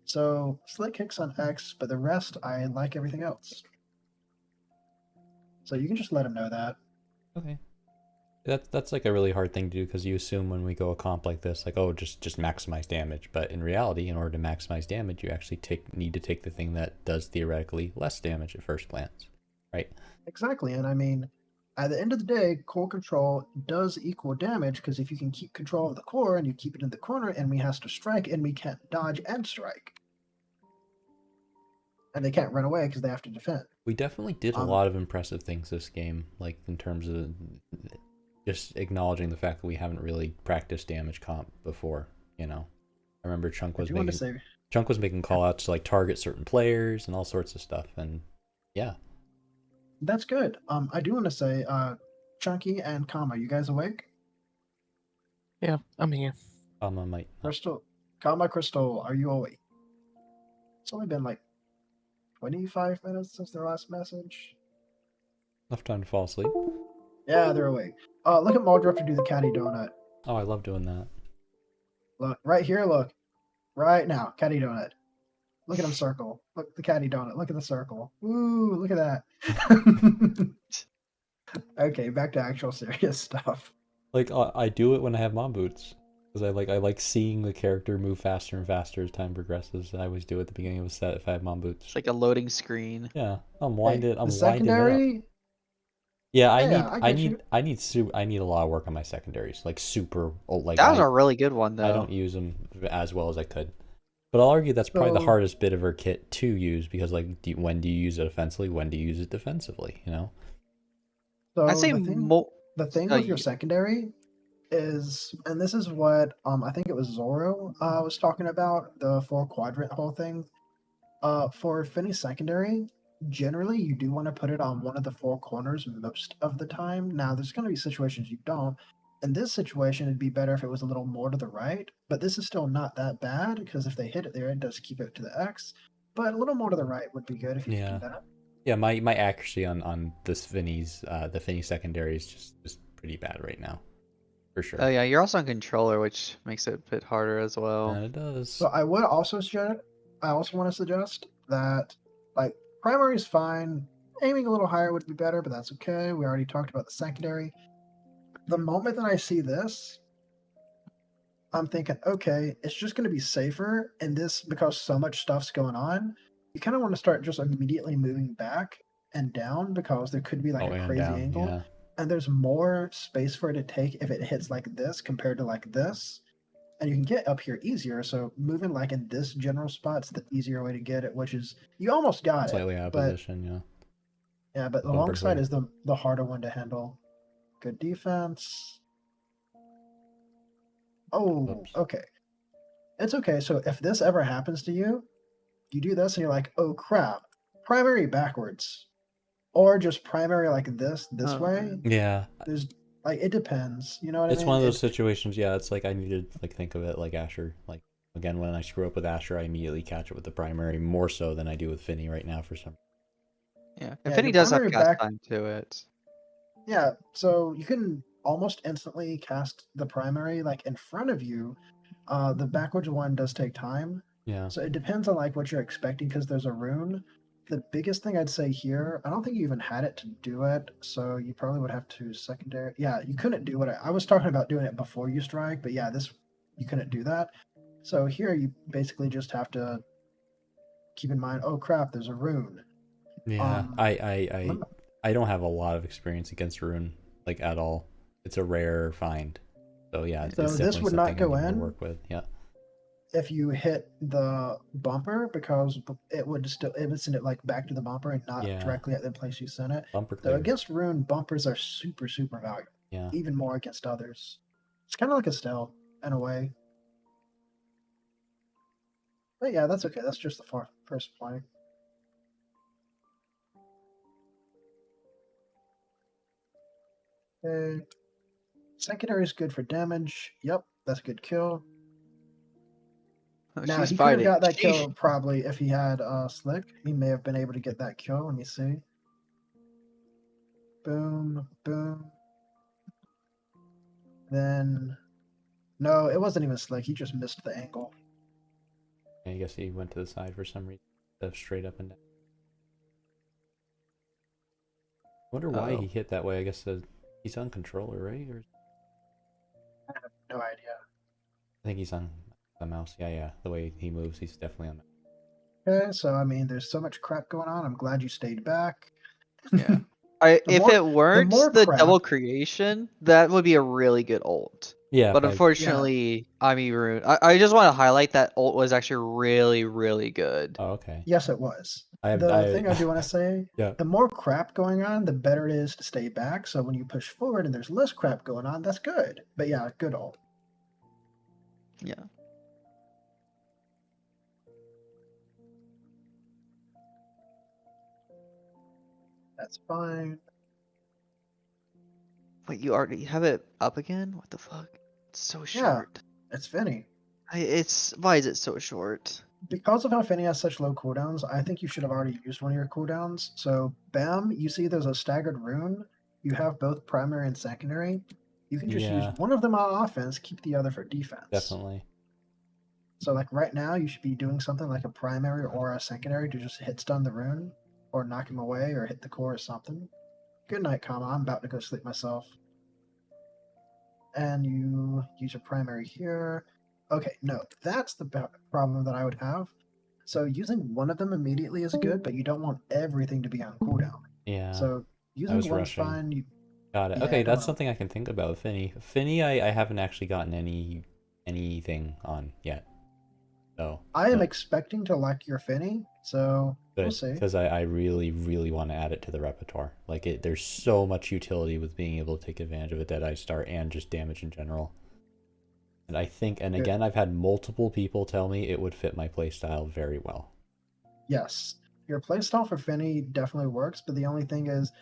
So slick kicks on X, but the rest I like everything else. So you can just let him know that. Okay. That's like a really hard thing to do because you assume when we go a comp like this, like, oh, just maximize damage. But in reality, in order to maximize damage, you actually need to take the thing that does theoretically less damage at first glance, right? Exactly, and I mean, at the end of the day, core control does equal damage because if you can keep control of the core and you keep it in the corner, enemy has to strike, enemy can't dodge and strike. And they can't run away because they have to defend. We definitely did a lot of impressive things this game, like in terms of just acknowledging the fact that we haven't really practiced damage comp before, you know. I remember Chunk was making call outs to like target certain players and all sorts of stuff, and yeah. That's good. I do want to say, Chunky and Kama, you guys awake? Yeah, I'm here. Kama might. Crystal, Kama, Crystal, are you awake? It's only been like 25 minutes since their last message. Enough time to fall asleep. Yeah, they're awake. Look at Muldruff to do the catty donut. Oh, I love doing that. Look, right here, look. Right now, catty donut. Look at him circle. Look, the catty donut. Look at the circle. Ooh, look at that. Okay, back to actual serious stuff. Like, I do it when I have mom boots. Because I like seeing the character move faster and faster as time progresses. I always do it at the beginning of a set if I have mom boots. it's like a loading screen. Yeah, I'm winding it up. Secondary? Yeah, I get need a lot of work on my secondaries. Like super like That was a really good one though. I don't use them as well as I could. But I'll argue that's probably the So- hardest bit of her kit to use because like when do you use it offensively? When do you use it defensively? You know. So I'd say the thing, more. the thing Oh, with your yeah. secondary is, and this is what I think it was Zoro was talking about, the 4-quadrant whole thing. For Finny secondary, generally you do want to put it on one of the 4 corners most of the time. Now there's going to be situations you don't, in this situation, it'd be better if it was a little more to the right, but this is still not that bad because if they hit it there, it does keep it to the X. But a little more to the right would be good if you could do that. Yeah, my accuracy on this Finny's the Finny secondary is just pretty bad right now, for sure. Oh yeah, you're also on controller, which makes it a bit harder as well. And it does. So I would also suggest, I also want to suggest that like primary is fine. Aiming a little higher would be better, but that's okay. We already talked about the secondary. The moment that I see this, I'm thinking, okay, it's just going to be safer. And this, because so much stuff's going on, you kind of want to start just immediately moving back and down because there could be like a crazy angle. Yeah. And there's more space for it to take if it hits like this compared to like this. And you can get up here easier. So moving like in this general spot's the easier way to get it, which is you almost got Slightly it. out of but, position, yeah. Yeah, but the Bumper long side clear. is the harder one to handle. Good defense. Oh, Oops. okay. It's okay. So if this ever happens to you, you do this and you're like, oh crap, primary backwards. Or just primary like this way. Yeah. There's like it depends. You know what I mean? It's one of those situations, yeah, it's like I need to like think of it like Asher. Like again, when I screw up with Asher, I immediately catch it with the primary more so than I do with Finny right now for some. Yeah, Yeah, Infinity your does have primary cast back- time to it. Yeah, so you can almost instantly cast the primary like in front of you. The backwards one does take time. Yeah. So it depends on like what you're expecting because there's a rune. The biggest thing I'd say here, I don't think you even had it to do it, so you probably would have to secondary. Yeah, you couldn't do it. I was talking about doing it before you strike, but yeah, this you couldn't do that. So here you basically just have to keep in mind, oh crap, there's a rune. Yeah. I don't have a lot of experience against Rune, like at all. It's a rare find. So yeah, So it's this definitely would not something go I need to in? work with. Yeah. If you hit the bumper, because it would send it like back to the bumper and not Yeah. directly at the place you sent it. Bumper So clear. against rune, bumpers are super valuable. Yeah. Even more against others. It's kind of like a stealth in a way. But yeah, that's okay. That's just the first play. Okay. Secondary is good for damage. Yep, that's a good kill. Oh, Now she's he could have fighting. got that Sheesh. kill probably if he had Slick. He may have been able to get that kill. Let me see. Boom, boom. Then, no, it wasn't even Slick. He just missed the angle. I guess he went to the side for some reason. Straight up and down. I wonder why he hit that way. I guess he's on controller, right? Or I have no idea. I think he's on the mouse. Yeah. The way he moves, he's definitely on. Okay, so I mean, there's so much crap going on. I'm glad you stayed back. Yeah. The If more- it weren't more the crap- double creation, that would be a really good ult. Yeah. But if I- unfortunately, I mean, Rune. I just want to highlight that ult was actually really good. Oh, okay. Yes, it was. I The thing I do want to say, Yeah. the more crap going on, the better it is to stay back. So when you push forward and there's less crap going on, that's good. But yeah, good ult. Yeah. That's fine. Wait, you already have it up again? What the fuck? It's so Yeah. short. It's Finny. Why is it so short? Because of how Finny has such low cooldowns, I think you should have already used one of your cooldowns. So, bam, you see there's a staggered rune. You have both primary and secondary. You can just Yeah. use one of them on offense, keep the other for defense. Definitely. So, like right now, you should be doing something like a primary or a secondary to just hit stun the rune, or knock him away, or hit the core or something. Good night, Kama. I'm about to go sleep myself. And you use your primary here. Okay, no, that's the problem that I would have. So using one of them immediately is good, but you don't want everything to be on cooldown. Yeah. So using was one's rushing. fine. You, Got it. Yeah, Okay, I don't that's know. something I can think about with Finny. Finny, I haven't actually gotten anything on yet. So I am no, expecting to like your Finny, so we'll good, see. because I really want to add it to the repertoire. Like there's so much utility with being able to take advantage of a Deadeye Star and just damage in general. And I think, and Good. again, I've had multiple people tell me it would fit my playstyle very well. Yes, your playstyle for Finny definitely works, but the only thing is,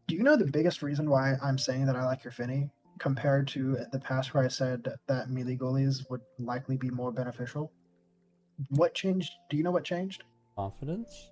do you know the biggest reason why I'm saying that I like your Finny? compared to the past where I said that melee goalies would likely be more beneficial. What changed? Do you know what changed? Confidence,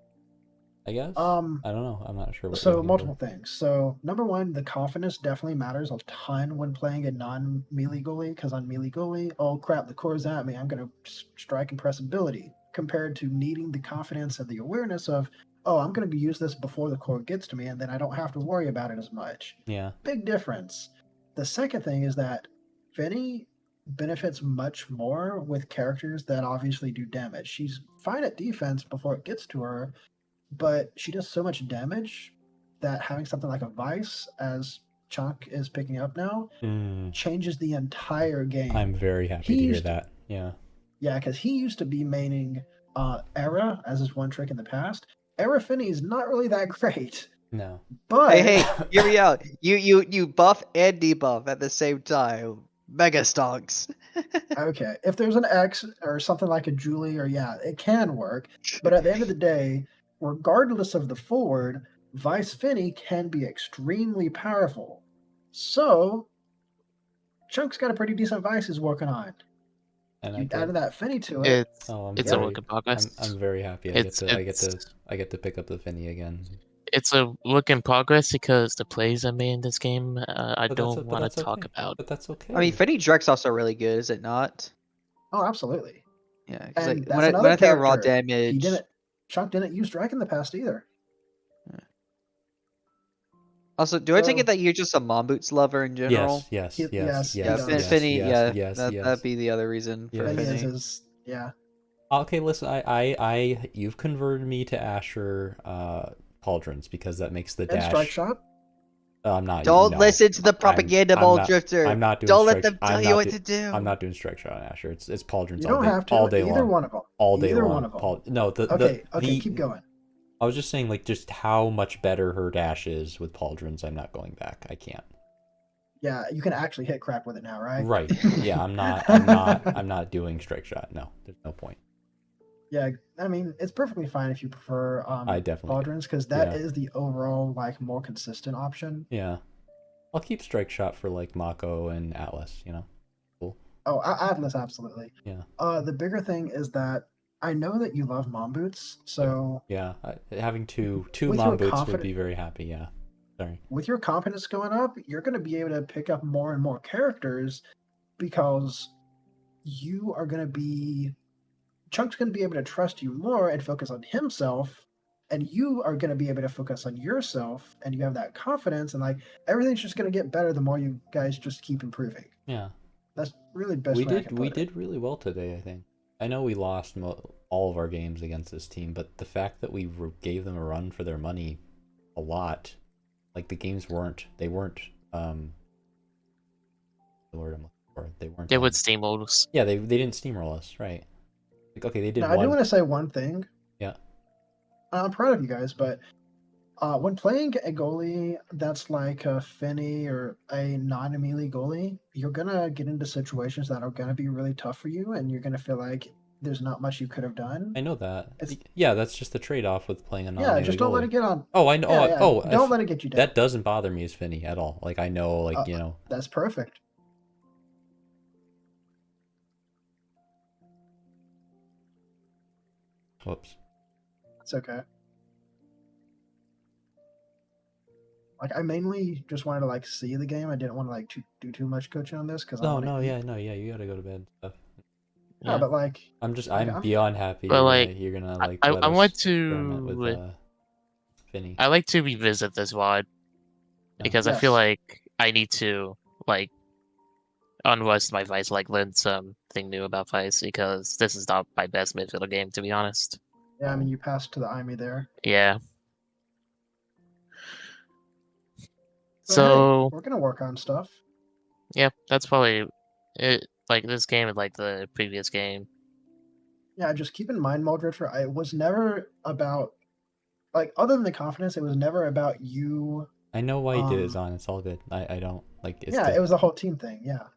I guess. I don't know. I'm not sure. What So you're looking multiple for. things. So number one, the confidence definitely matters a ton when playing a non-melee goalie, because on melee goalie, oh crap, the core's at me, I'm gonna strike and press ability, compared to needing the confidence and the awareness of, oh, I'm gonna use this before the core gets to me, and then I don't have to worry about it as much. Yeah. Big difference. The second thing is that Finny benefits much more with characters that obviously do damage. She's fine at defense before it gets to her, but she does so much damage that having something like a Vice, as Chunk is picking up now, changes the entire game. I'm very happy to hear that. Yeah. Yeah, because he used to be maining Era as his one trick in the past. Era Finny is not really that great. No. But Hey, hear me out. You buff and debuff at the same time. Mega stonks. okay, if there's an X or something like a Julie, or yeah, it can work. But at the end of the day, regardless of the forward, Vice Finny can be extremely powerful. So, Chunk's got a pretty decent Vice he's working on. And You added that Finny to it. It's I'm it's very, a work in progress. I'm very happy. I get to pick up the Finny again. It's a work in progress because the plays I made in this game, I But don't want to talk about. But that's okay. I mean, Finny Drek's also really good, is it not? Oh, absolutely. Yeah, because And like, that's when I another think of raw character. damage, Chunk didn't use Drek in the past either. also, do I take So- it that you're just a Mom Boots lover in general? Yes. Yes, Yes. yes, Yes. yes, Finny, yes, yeah, yes, that'd be the other reason for Yes. Finny Finny. is his, yeah. Okay, listen. You've converted me to Asher Pauldrons because that makes the And dash. Strike Shot. I'm not. Don't no. listen to the propaganda, I'm Ball not- Drifter. I'm not doing. Don't let strike, them tell I'm you not what do- to do. I'm not doing strike shot on Asher. It's Pauldrons You all don't day, have to. all day Either long. one of them. All day Either long. one of them. No, Okay, keep going. I was just saying, like, just how much better her dash is with Pauldrons. I'm not going back. I can't. Yeah, you can actually hit crap with it now, right? Right. Yeah, I'm not doing strike shot. No, there's no point. Yeah, I mean, it's perfectly fine if you prefer I definitely do. Pauldrons, because that Yeah. is the overall, like, more consistent option. Yeah. I'll keep strike shot for like Mako and Atlas, you know. Cool. Oh, Atlas, absolutely. Yeah. The bigger thing is that I know that you love Mom Boots, so Yeah. Having two With Mom your Boots would confident- be very happy, yeah. Sorry. with your confidence going up, you're going to be able to pick up more and more characters because you are going to be. Chunk's going to be able to trust you more and focus on himself, and you are going to be able to focus on yourself, and you have that confidence, and like everything's just going to get better the more you guys just keep improving. Yeah. That's really the best We way I did can we put it. did really well today, I think. I know we lost all of our games against this team, but the fact that we gave them a run for their money a lot, like the games weren't the word I'm looking for. They weren't. They would steamroll us. Yeah, they didn't steamroll us, right? Like, okay, they did Now, I do one. want to say one thing. Yeah. I'm proud of you guys, but when playing a goalie that's like a Finny or a non-melee goalie, you're gonna get into situations that are gonna be really tough for you, and you're gonna feel like there's not much you could have done. I know that. It's- Yeah, that's just the trade-off with playing a Yeah, non-melee just don't let goalie. it get on. Oh, I know. Yeah, yeah, Oh, don't let it get you down. That doesn't bother me as Finny at all. Like I know, like you know. That's perfect. Whoops. It's okay. Like I mainly just wanted to like see the game. I didn't want to like do too much coaching on this because No, yeah, you gotta go to bed and stuff. Yeah, but like I'm I'm- beyond happy. But, like, you're gonna like. I let us want experiment to. with Finny. I like to revisit this VOD because I feel Yes. like I need to like unrust my Vice, like learn something new about Vice because this is not my best midfielder game, to be honest. yeah, I mean you passed to the IME there. Yeah. But So hey, we're gonna work on stuff. yeah, that's probably it. Like this game and like the previous game. Yeah, just keep in mind, Muldrifter, it was never about like other than the confidence, it was never about you. I know why you did it, Zon. It's all good. I don't like. It's Yeah, it was a whole team thing. Yeah.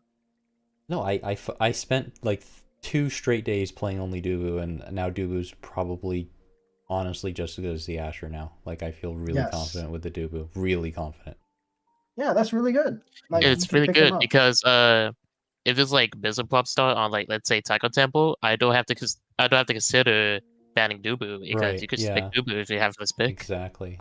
No, I spent like 2 straight days playing only Dubu, and now Dubu's probably honestly just as good as the Asher now. Like I feel really Yes. confident with the Dubu. Really confident. Yeah, that's really good. Like, you It's can really pick them good up. because if it's like Blizzard Prop Star on like let's say Taco Temple, I don't have to consider banning Dubu because Right, you could just pick yeah. Dubu if you have first pick. Exactly.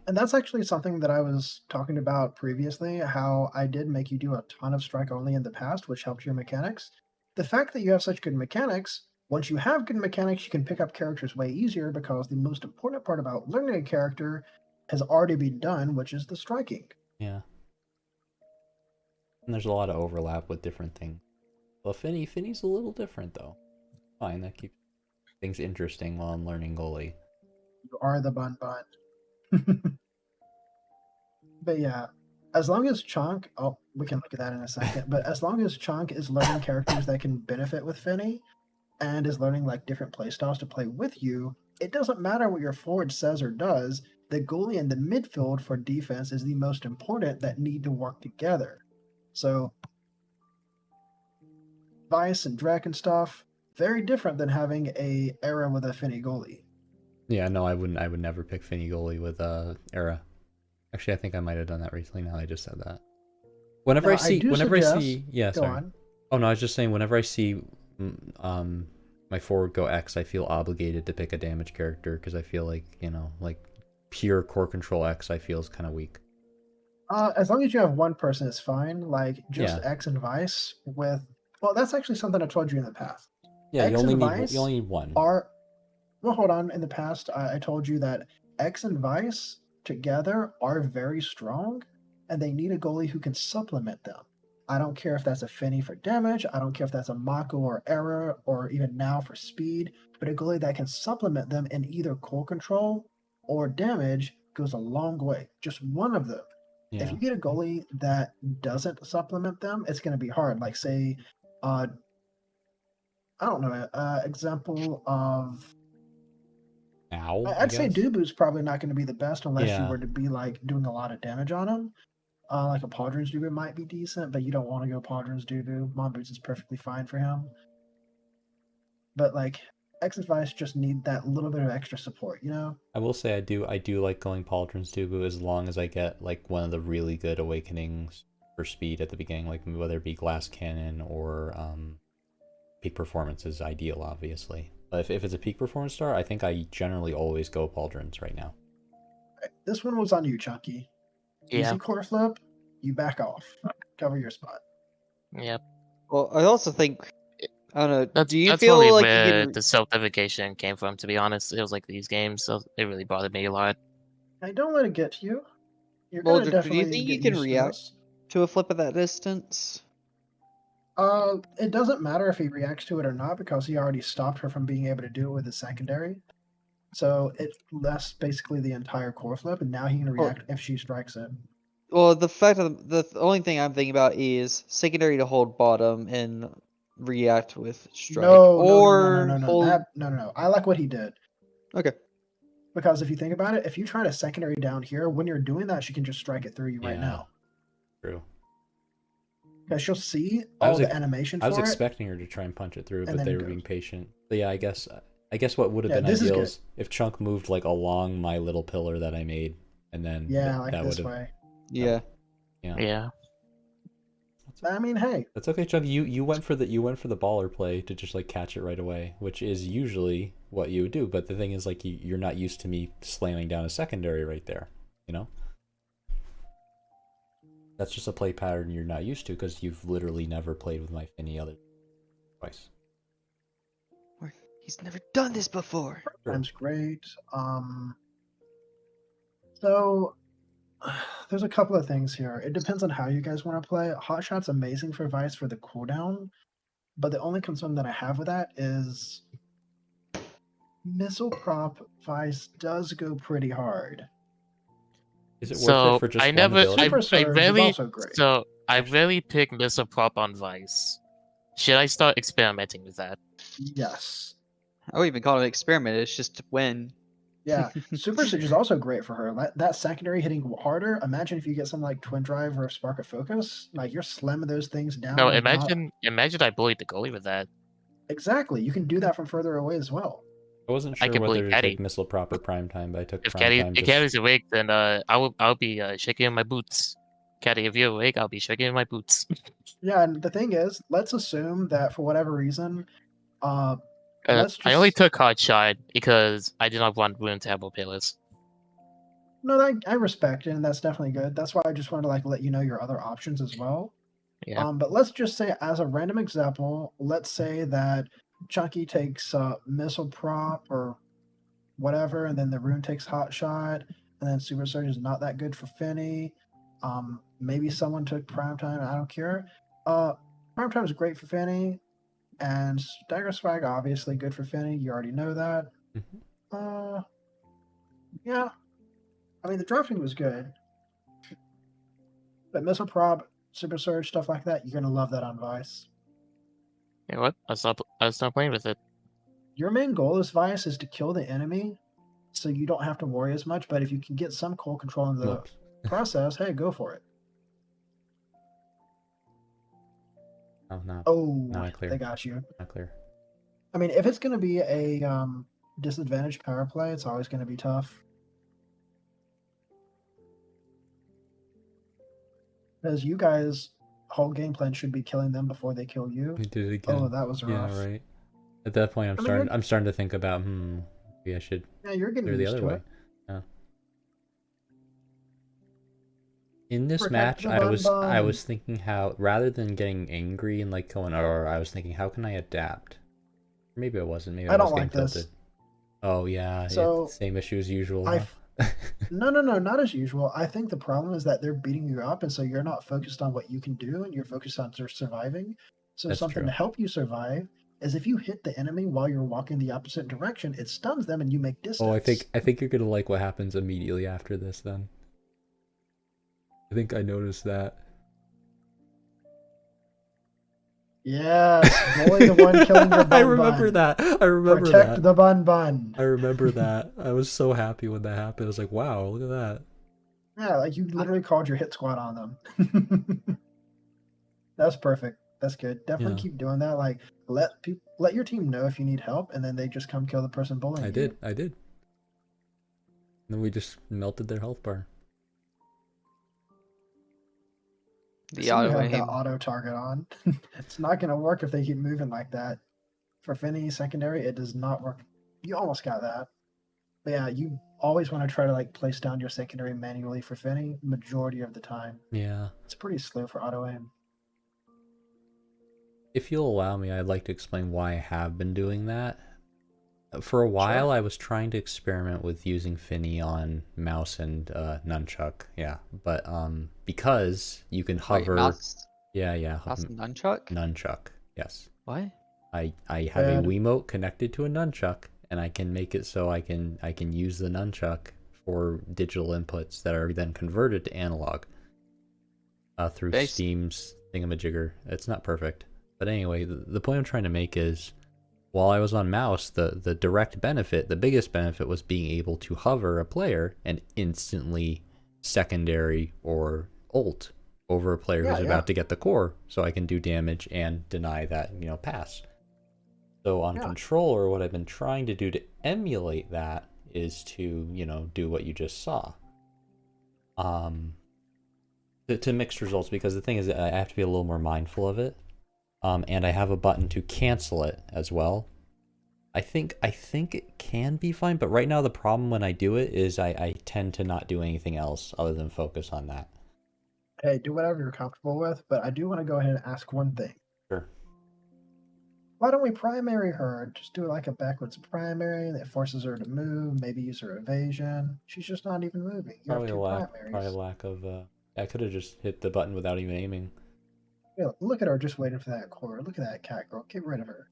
And that's actually something that I was talking about previously, how I did make you do a ton of strike only in the past, which helped your mechanics. The fact that you have such good mechanics, once you have good mechanics, you can pick up characters way easier because the most important part about learning a character has already been done, which is the striking. Yeah. And there's a lot of overlap with different things. Well, Finny's a little different though. Fine, that keeps things interesting while I'm learning goalie. You are the bun. But yeah, as long as Chunk, we can look at that in a second, but as long as Chunk is learning characters that can benefit with Finny, and is learning like different playstyles to play with you, it doesn't matter what your forward says or does, the goalie and the midfield for defense is the most important that need to work together. So Vice and Drek and stuff, very different than having a Era with a Finny goalie. Yeah, no, I would never pick Finny goalie with Era. Actually, I think I might have done that recently now I just said that. Whenever Now, I see go sorry. on. Oh no, I was just saying whenever I see my forward go X, I feel obligated to pick a damage character because I feel like, like pure core control X I feel is kind of weak. As long as you have one person, it's fine. Like just Yeah. X and Vice with. Well, that's actually something I told you in the past. Yeah, X you only and need Vice you only need one. Well, hold on. In the past, I told you that X and Vice together are very strong, and they need a goalie who can supplement them. I don't care if that's a Finny for damage. I don't care if that's a Mako or Era, or even now for speed. But a goalie that can supplement them in either core control or damage goes a long way. Just one of them. Yeah. If you get a goalie that doesn't supplement them, it's going to be hard. Like, say, I don't know, example of. Ow, I'd say Dubu's probably not going to be the best unless you Yeah. were to be like doing a lot of damage on him. Like a Podrins Dubu might be decent, but you don't want to go Podrins Dubu. Mon Boots is perfectly fine for him. But like X and Vice just need that little bit of extra support, I will say I do like going Pauldron's Dubu as long as I get like one of the really good awakenings for speed at the beginning, like whether it be Glass Cannon or Peak Performance is ideal, obviously. But if it's a Peak Performance star, I think I generally always go Pauldron's right now. This one was on you, Chunky. Yeah. Easy core flip, you back off. Cover your spot. Yep. Well, I also think, I don't know. That's Do you that's feel probably like you where can? the self-deprecation came from. To be honest, it was like these games, so it really bothered me a lot. Hey, don't let it get to you. You're Well, gonna do you definitely think you get can used to react this. to a flip at that distance? It doesn't matter if he reacts to it or not because he already stopped her from being able to do it with his secondary. So it left basically the entire core flip, and now he can react if she strikes it. Well, the fact of the only thing I'm thinking about is secondary to hold bottom and react with strike, or hold. No. I like what he did. Okay. Because if you think about it, if you try to secondary down here, when you're doing that, she can just strike it through you right now. True. Because she'll see all the animation for I was it. expecting her to try and punch it through, and but then they it were goes. being patient. But yeah, I guess what would have been this is ideal good. is if Chunk moved like along my little pillar that I made, and then like that this would have. way. Yeah. Yeah. I mean, hey, That's okay, Chunk. You went for the baller play to just like catch it right away, which is usually what you would do. But the thing is, like, you're not used to me slamming down a secondary right there. That's just a play pattern you're not used to because you've literally never played with my Finny other twice. He's never done this before. time's great. So there's a couple of things here. It depends on how you guys want to play. Hot Shot's amazing for Vice for the cooldown, but the only concern that I have with that is Missile Prop Vice does go pretty hard. Is it worth So it for just I one never, ability? Super I Surge is rarely, also great. so I rarely pick Missile Prop on Vice. Should I start experimenting with that? Yes. I would even call it an experiment. It's just when. Yeah. Super Surge is also great for her. That secondary hitting harder. Imagine if you get something like Twin Drive or Spark of Focus. Like, you're slamming those things down. No, and not- imagine I bullied the goalie with that. Exactly. You can do that from further away as well. I wasn't I sure can whether believe to Caddy. take Missile Prop or Prime Time, but I took If Prime Time. Caddy's awake, then I'll be shaking my boots. Caddy, if you're awake, I'll be shaking in my boots. Yeah, and the thing is, let's assume that for whatever reason, let's just... I only took hard shot because I did not want Ruin to have more pillars. No, I respect it, and that's definitely good. That's why I just wanted to like let you know your other options as well. Yeah. But let's just say, as a random example, let's say that Chunky takes missile prop or whatever, and then the Rune takes hot shot, and then Super Surge is not that good for Finny. Maybe someone took Primetime. I don't care. Primetime is great for Finny, and Dagger Swag obviously good for Finny. You already know that. Yeah. I mean, the drafting was good, but missile prop, Super Surge, stuff like that, you're gonna love that on Vice. You know what? I'll stop playing with it. Your main goal as Vice is to kill the enemy, so you don't have to worry as much. But if you can get some cold control in the process, hey, go for it. Oh no! Oh, clear. They got you. Not clear. I mean, if it's gonna be a disadvantaged power play, it's always gonna be tough. Because you guys' whole game plan should be killing them before they kill you. We did it again. Oh, that was rough. Yeah, right. At that point, I'm starting to think about, maybe I should you're getting clear the used other to way. it. Yeah. In this Protect match, the I bun. was thinking how, rather than getting angry and like going, or I was thinking, how can I adapt? Maybe I wasn't. Maybe I was don't getting like this. tilted. Oh yeah, So, same issue as usual. Huh? No, not as usual. I think the problem is that they're beating you up, and so you're not focused on what you can do, and you're focused on surviving. So That's something true. to help you survive is if you hit the enemy while you're walking the opposite direction, it stuns them, and you make distance. Oh, I think you're gonna like what happens immediately after this. Then I think I noticed that. Yes, bully the one killing the bun. I remember that. I remember Protect that. the bun. I remember that. I was so happy when that happened. I was like, wow, look at that. Yeah, like you literally called your hit squad on them. That's perfect. That's good. Definitely Yeah. keep doing that. Like let your team know if you need help, and then they just come kill the person bullying you. I did. And then we just melted their health bar. So you have that auto target on. It's not gonna work if they keep moving like that. For Finny secondary, it does not work. You almost got that. But yeah, you always want to try to like place down your secondary manually for Finny majority of the time. Yeah. It's pretty slow for auto aim. If you'll allow me, I'd like to explain why I have been doing that. For a while, I was trying to experiment with using Finny on mouse and nunchuck. Yeah, but because you can hover. Wait, mouse? Yeah. Mouse and nunchuck? Nunchuck. Yes. What? I have a Wiimote connected to a nunchuck, and I can make it so I can use the nunchuck for digital inputs that are then converted to analog through Steam's thingamajigger. It's not perfect, but anyway, the point I'm trying to make is, while I was on mouse, the direct benefit, the biggest benefit, was being able to hover a player and instantly secondary or ult over a player who's about to get the core, so I can do damage and deny that, pass. So on controller, what I've been trying to do to emulate that is to, do what you just saw. To mixed results, because the thing is, I have to be a little more mindful of it. And I have a button to cancel it as well. I think it can be fine, but right now the problem when I do it is I tend to not do anything else other than focus on that. Hey, do whatever you're comfortable with, but I do want to go ahead and ask one thing. Sure. Why don't we primary her? Just do like a backwards primary that forces her to move, maybe use her evasion. She's just not even moving. You Probably have two probably a lack of... I could have just hit the button without even aiming. Yeah, look at her just waiting for that core. Look at that cat girl. Get rid of her.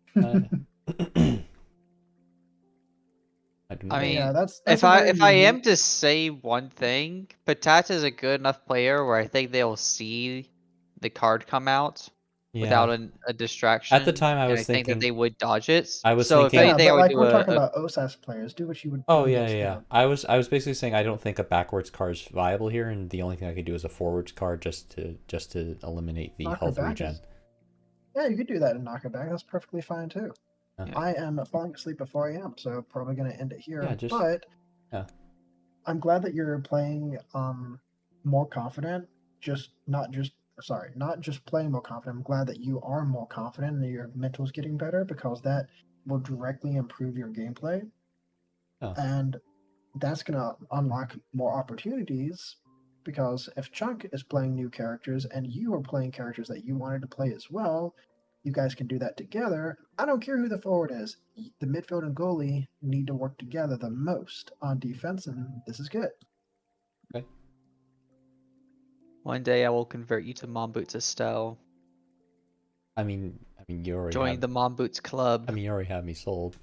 I mean, yeah, that's if I am to say one thing, Patata is a good enough player where I think they'll see the card come out without a distraction. At the time, I was think that they would dodge it. I was so thinking, if anything, I would like do we're talking about OSAS players. Do what you would. Oh yeah. I was basically saying I don't think a backwards card is viable here, and the only thing I could do is a forwards card just to eliminate the health regen. Yeah, you could do that and knock it back. That's perfectly fine too. Yeah. I am falling asleep at 4 a.m., so probably going to end it here. Yeah, but I'm glad that you're playing more confident. not just playing more confident. I'm glad that you are more confident and that your mental is getting better, because that will directly improve your gameplay. Oh. And that's going to unlock more opportunities, because if Chunk is playing new characters and you are playing characters that you wanted to play as well, you guys can do that together. I don't care who the forward is. The midfield and goalie need to work together the most on defense, and this is good. Okay. One day I will convert you to Mom Boots Estelle. I mean, you already Join have, the Mom Boots Club. I mean, you already have me sold.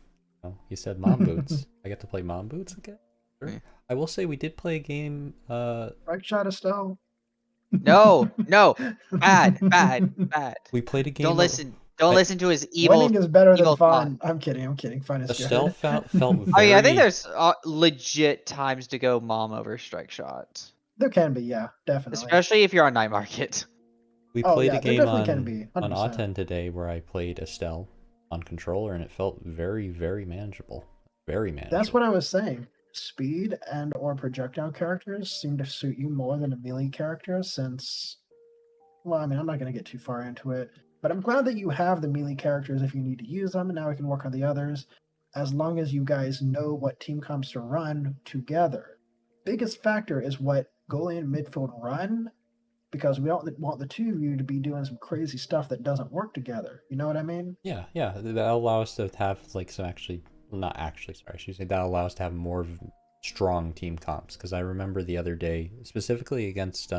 You said Mom Boots. I get to play Mom Boots again. Sure. Yeah. I will say we did play a game. Right shot Estelle. No, bad. We played a game. Don't listen to his evil. Winning is better than evil fun. thought. I'm kidding. Fun is Estelle good. felt very. I mean, I think there's legit times to go Mom over Strike Shot. There can be, yeah, definitely. Especially if you're on Night Market. We Oh, played yeah, a there game definitely can be, on 100%. Aten today where I played Estelle on controller, and it felt very, very manageable. Very manageable. That's what I was saying. Speed and or projectile characters seem to suit you more than a melee character, since, well, I mean, I'm not going to get too far into it, but I'm glad that you have the melee characters if you need to use them, and now we can work on the others, as long as you guys know what team comps to run together. Biggest factor is what goalie and midfield run, because we don't want the two of you to be doing some crazy stuff that doesn't work together. You know what I mean? Yeah, that'll allow us to have like some that'll allow us to have more strong team comps, because I remember the other day, specifically against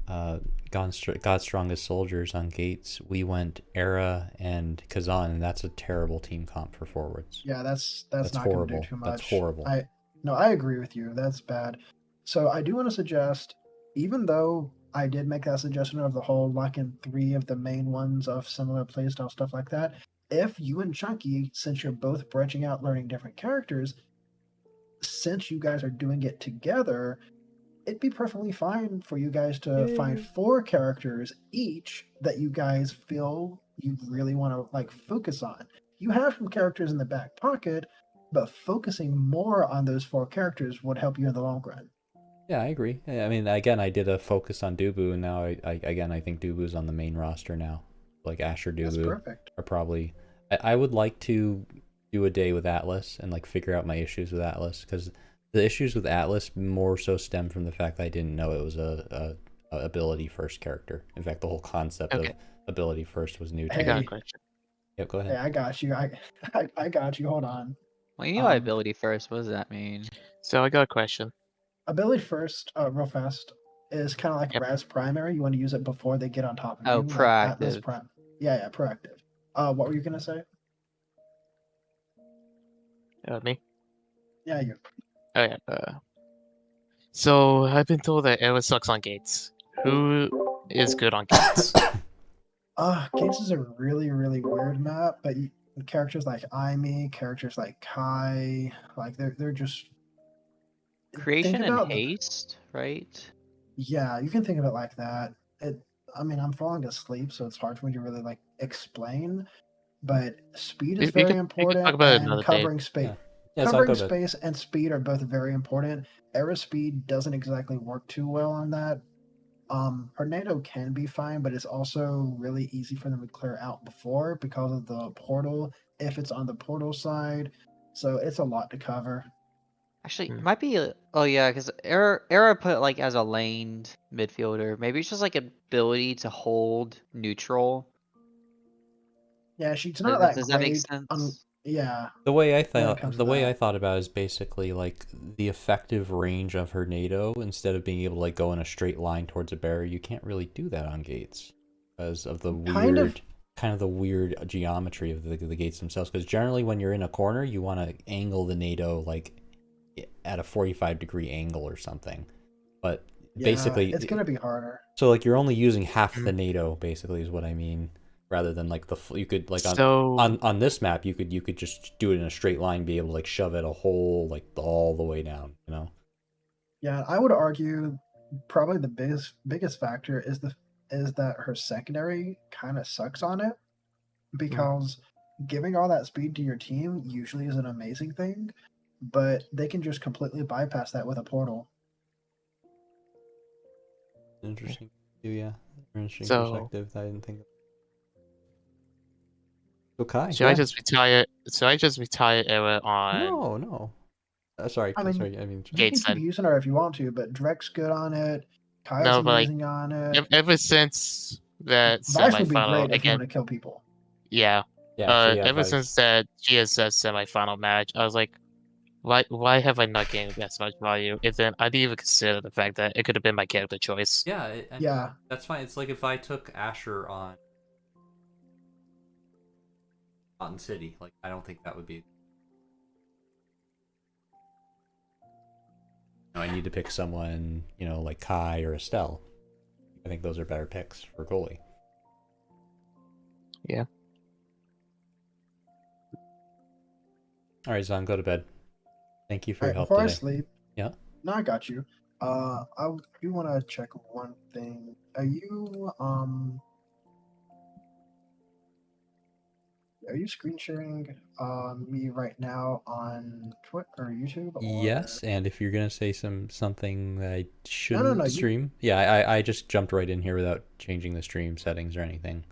God's Strongest Soldiers on Gates, we went Era and Kazan, and that's a terrible team comp for forwards. Yeah, that's not horrible. going to do too much. That's horrible. I agree with you. That's bad. So I do want to suggest, even though I did make that suggestion of the whole lock in 3 of the main ones of similar playstyle stuff like that, if you and Chunky, since you're both branching out learning different characters, since you guys are doing it together, it'd be perfectly fine for you guys to find 4 characters each that you guys feel you really want to like focus on. You have some characters in the back pocket, but focusing more on those 4 characters would help you in the long run. Yeah, I agree. I mean, again, I did a focus on Dubu, and now I think Dubu's on the main roster now. Like Asher That's Dubu perfect. are probably. I would like to do a day with Atlas and like figure out my issues with Atlas, because the issues with Atlas more so stem from the fact that I didn't know it was a ability first character. In fact, the whole concept of ability first was new to I got a me. question. Yep, go ahead. Hey, I got you. I got you. Hold on. Well, you know what ability first. What does that mean? So I got a question. Ability first, real fast, is kind of like Raz primary. You want to use it before they get on top of you. Oh, like Atlas proactive. Yeah, proactive. What were you gonna say? Me? Yeah, you. Oh yeah. So I've been told that Era sucks on Gates. Who is good on Gates? Gates is a really, really weird map, but characters like Aimee, characters like Kai, like they're just Creation and haste, right? Yeah, you can think of it like that. I mean, I'm falling asleep, so it's hard for me to really like explain. But speed is very important, talk about it and another covering day. space. Yeah, Covering space and speed are both very important. Era speed doesn't exactly work too well on that. Tornado can be fine, but it's also really easy for them to clear out before because of the portal, if it's on the portal side. So it's a lot to cover. Actually, it might be. Oh yeah, because Era put like as a laned midfielder. Maybe it's just like ability to hold neutral. Yeah, she's not that Does that make great. sense? Yeah. The way I when it comes to that. I thought about it is basically like the effective range of her NATO. Instead of being able to like go in a straight line towards a barrier, you can't really do that on Gates because of the kind of the weird geometry of the Gates themselves. Because generally, when you're in a corner, you want to angle the NATO like at a 45-degree angle or something. But Yeah, basically, it's gonna be harder. So like you're only using half the NATO, basically, is what I mean. Rather than like you could like on this map you could just do it in a straight line, be able to like shove it a hole like all the way down, you know. Yeah, I would argue probably the biggest factor is that her secondary kind of sucks on it, because giving all that speed to your team usually is an amazing thing, but they can just completely bypass that with a portal. Interesting. Yeah, interesting So- perspective that I didn't think of. So Kai, Should I just retire? Should I just retire Era on No. Sorry, I mean, sorry. I mean, You can Gates keep then? using her if you want to, but Drek's good on it. Kai's No, but, like, amazing on it. Ever since that Vice would be semifinal great if you again? want to kill people. Yeah. yeah. So yeah, Ever Vice. since that GSS semifinal match, I was like, why have I not gained as much value? And then I didn't even consider the fact that it could have been my character choice. Yeah, Yeah. that's fine. It's like if I took Asher on Cotton City, like I don't think that would be. I need to pick someone, like Kai or Estelle. I think those are better picks for goalie. Yeah. All right, Zon, go to bed. Thank you for your Alright, help before I today. sleep. Yeah? No, I got you. I do want to check one thing. Are you screen sharing me right now on Twitter or YouTube? Or... Yes, and if you're gonna say something that I shouldn't No, stream, yeah, I just jumped right in here without changing the stream settings or anything.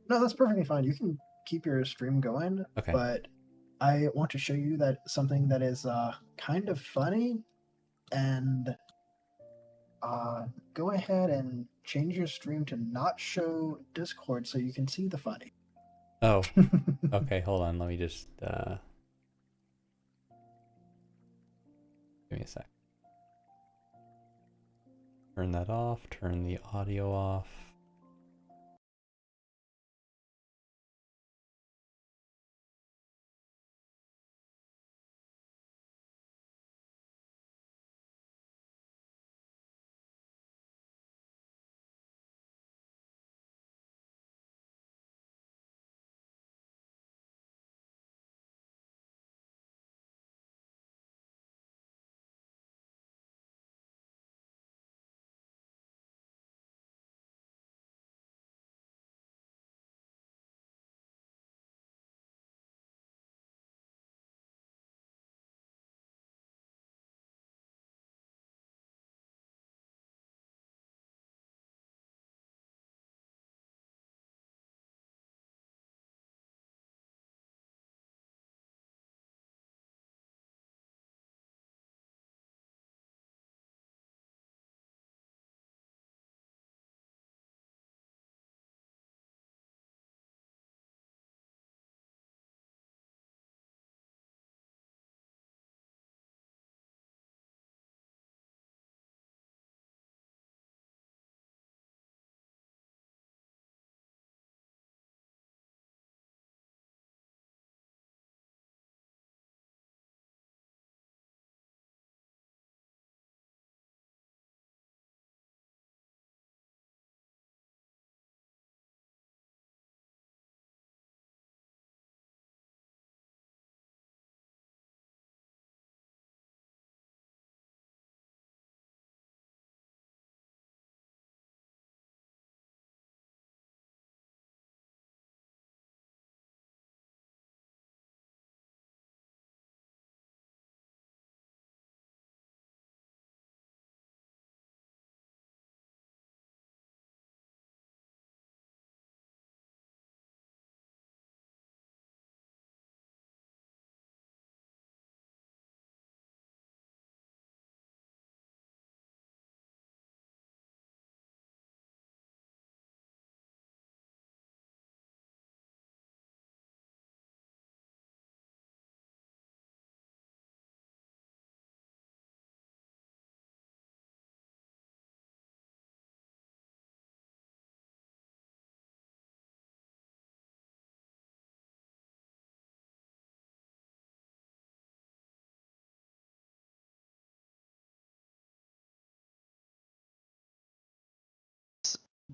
No, that's perfectly fine. You can keep your stream going. Okay. But I want to show you that something that is kind of funny, and go ahead and change your stream to not show Discord so you can see the funny. Oh, okay. Hold on. Let me just give me a sec. Turn that off. Turn the audio off.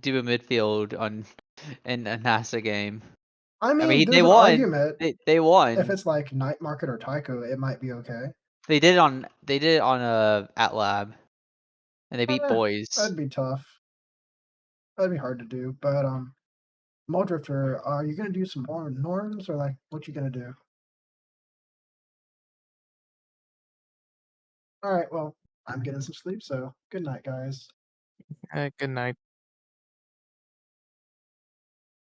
Do a midfield on in a NASA game. I mean, they there's an won. argument. They won. If it's like Night Market or Tycho, it might be okay. They did it on at Lab, and they beat boys. That'd be tough. That'd be hard to do. But Muldrifter, are you gonna do some more norms or like what you gonna do? All right, well, I'm getting some sleep, so good night, guys. Good night.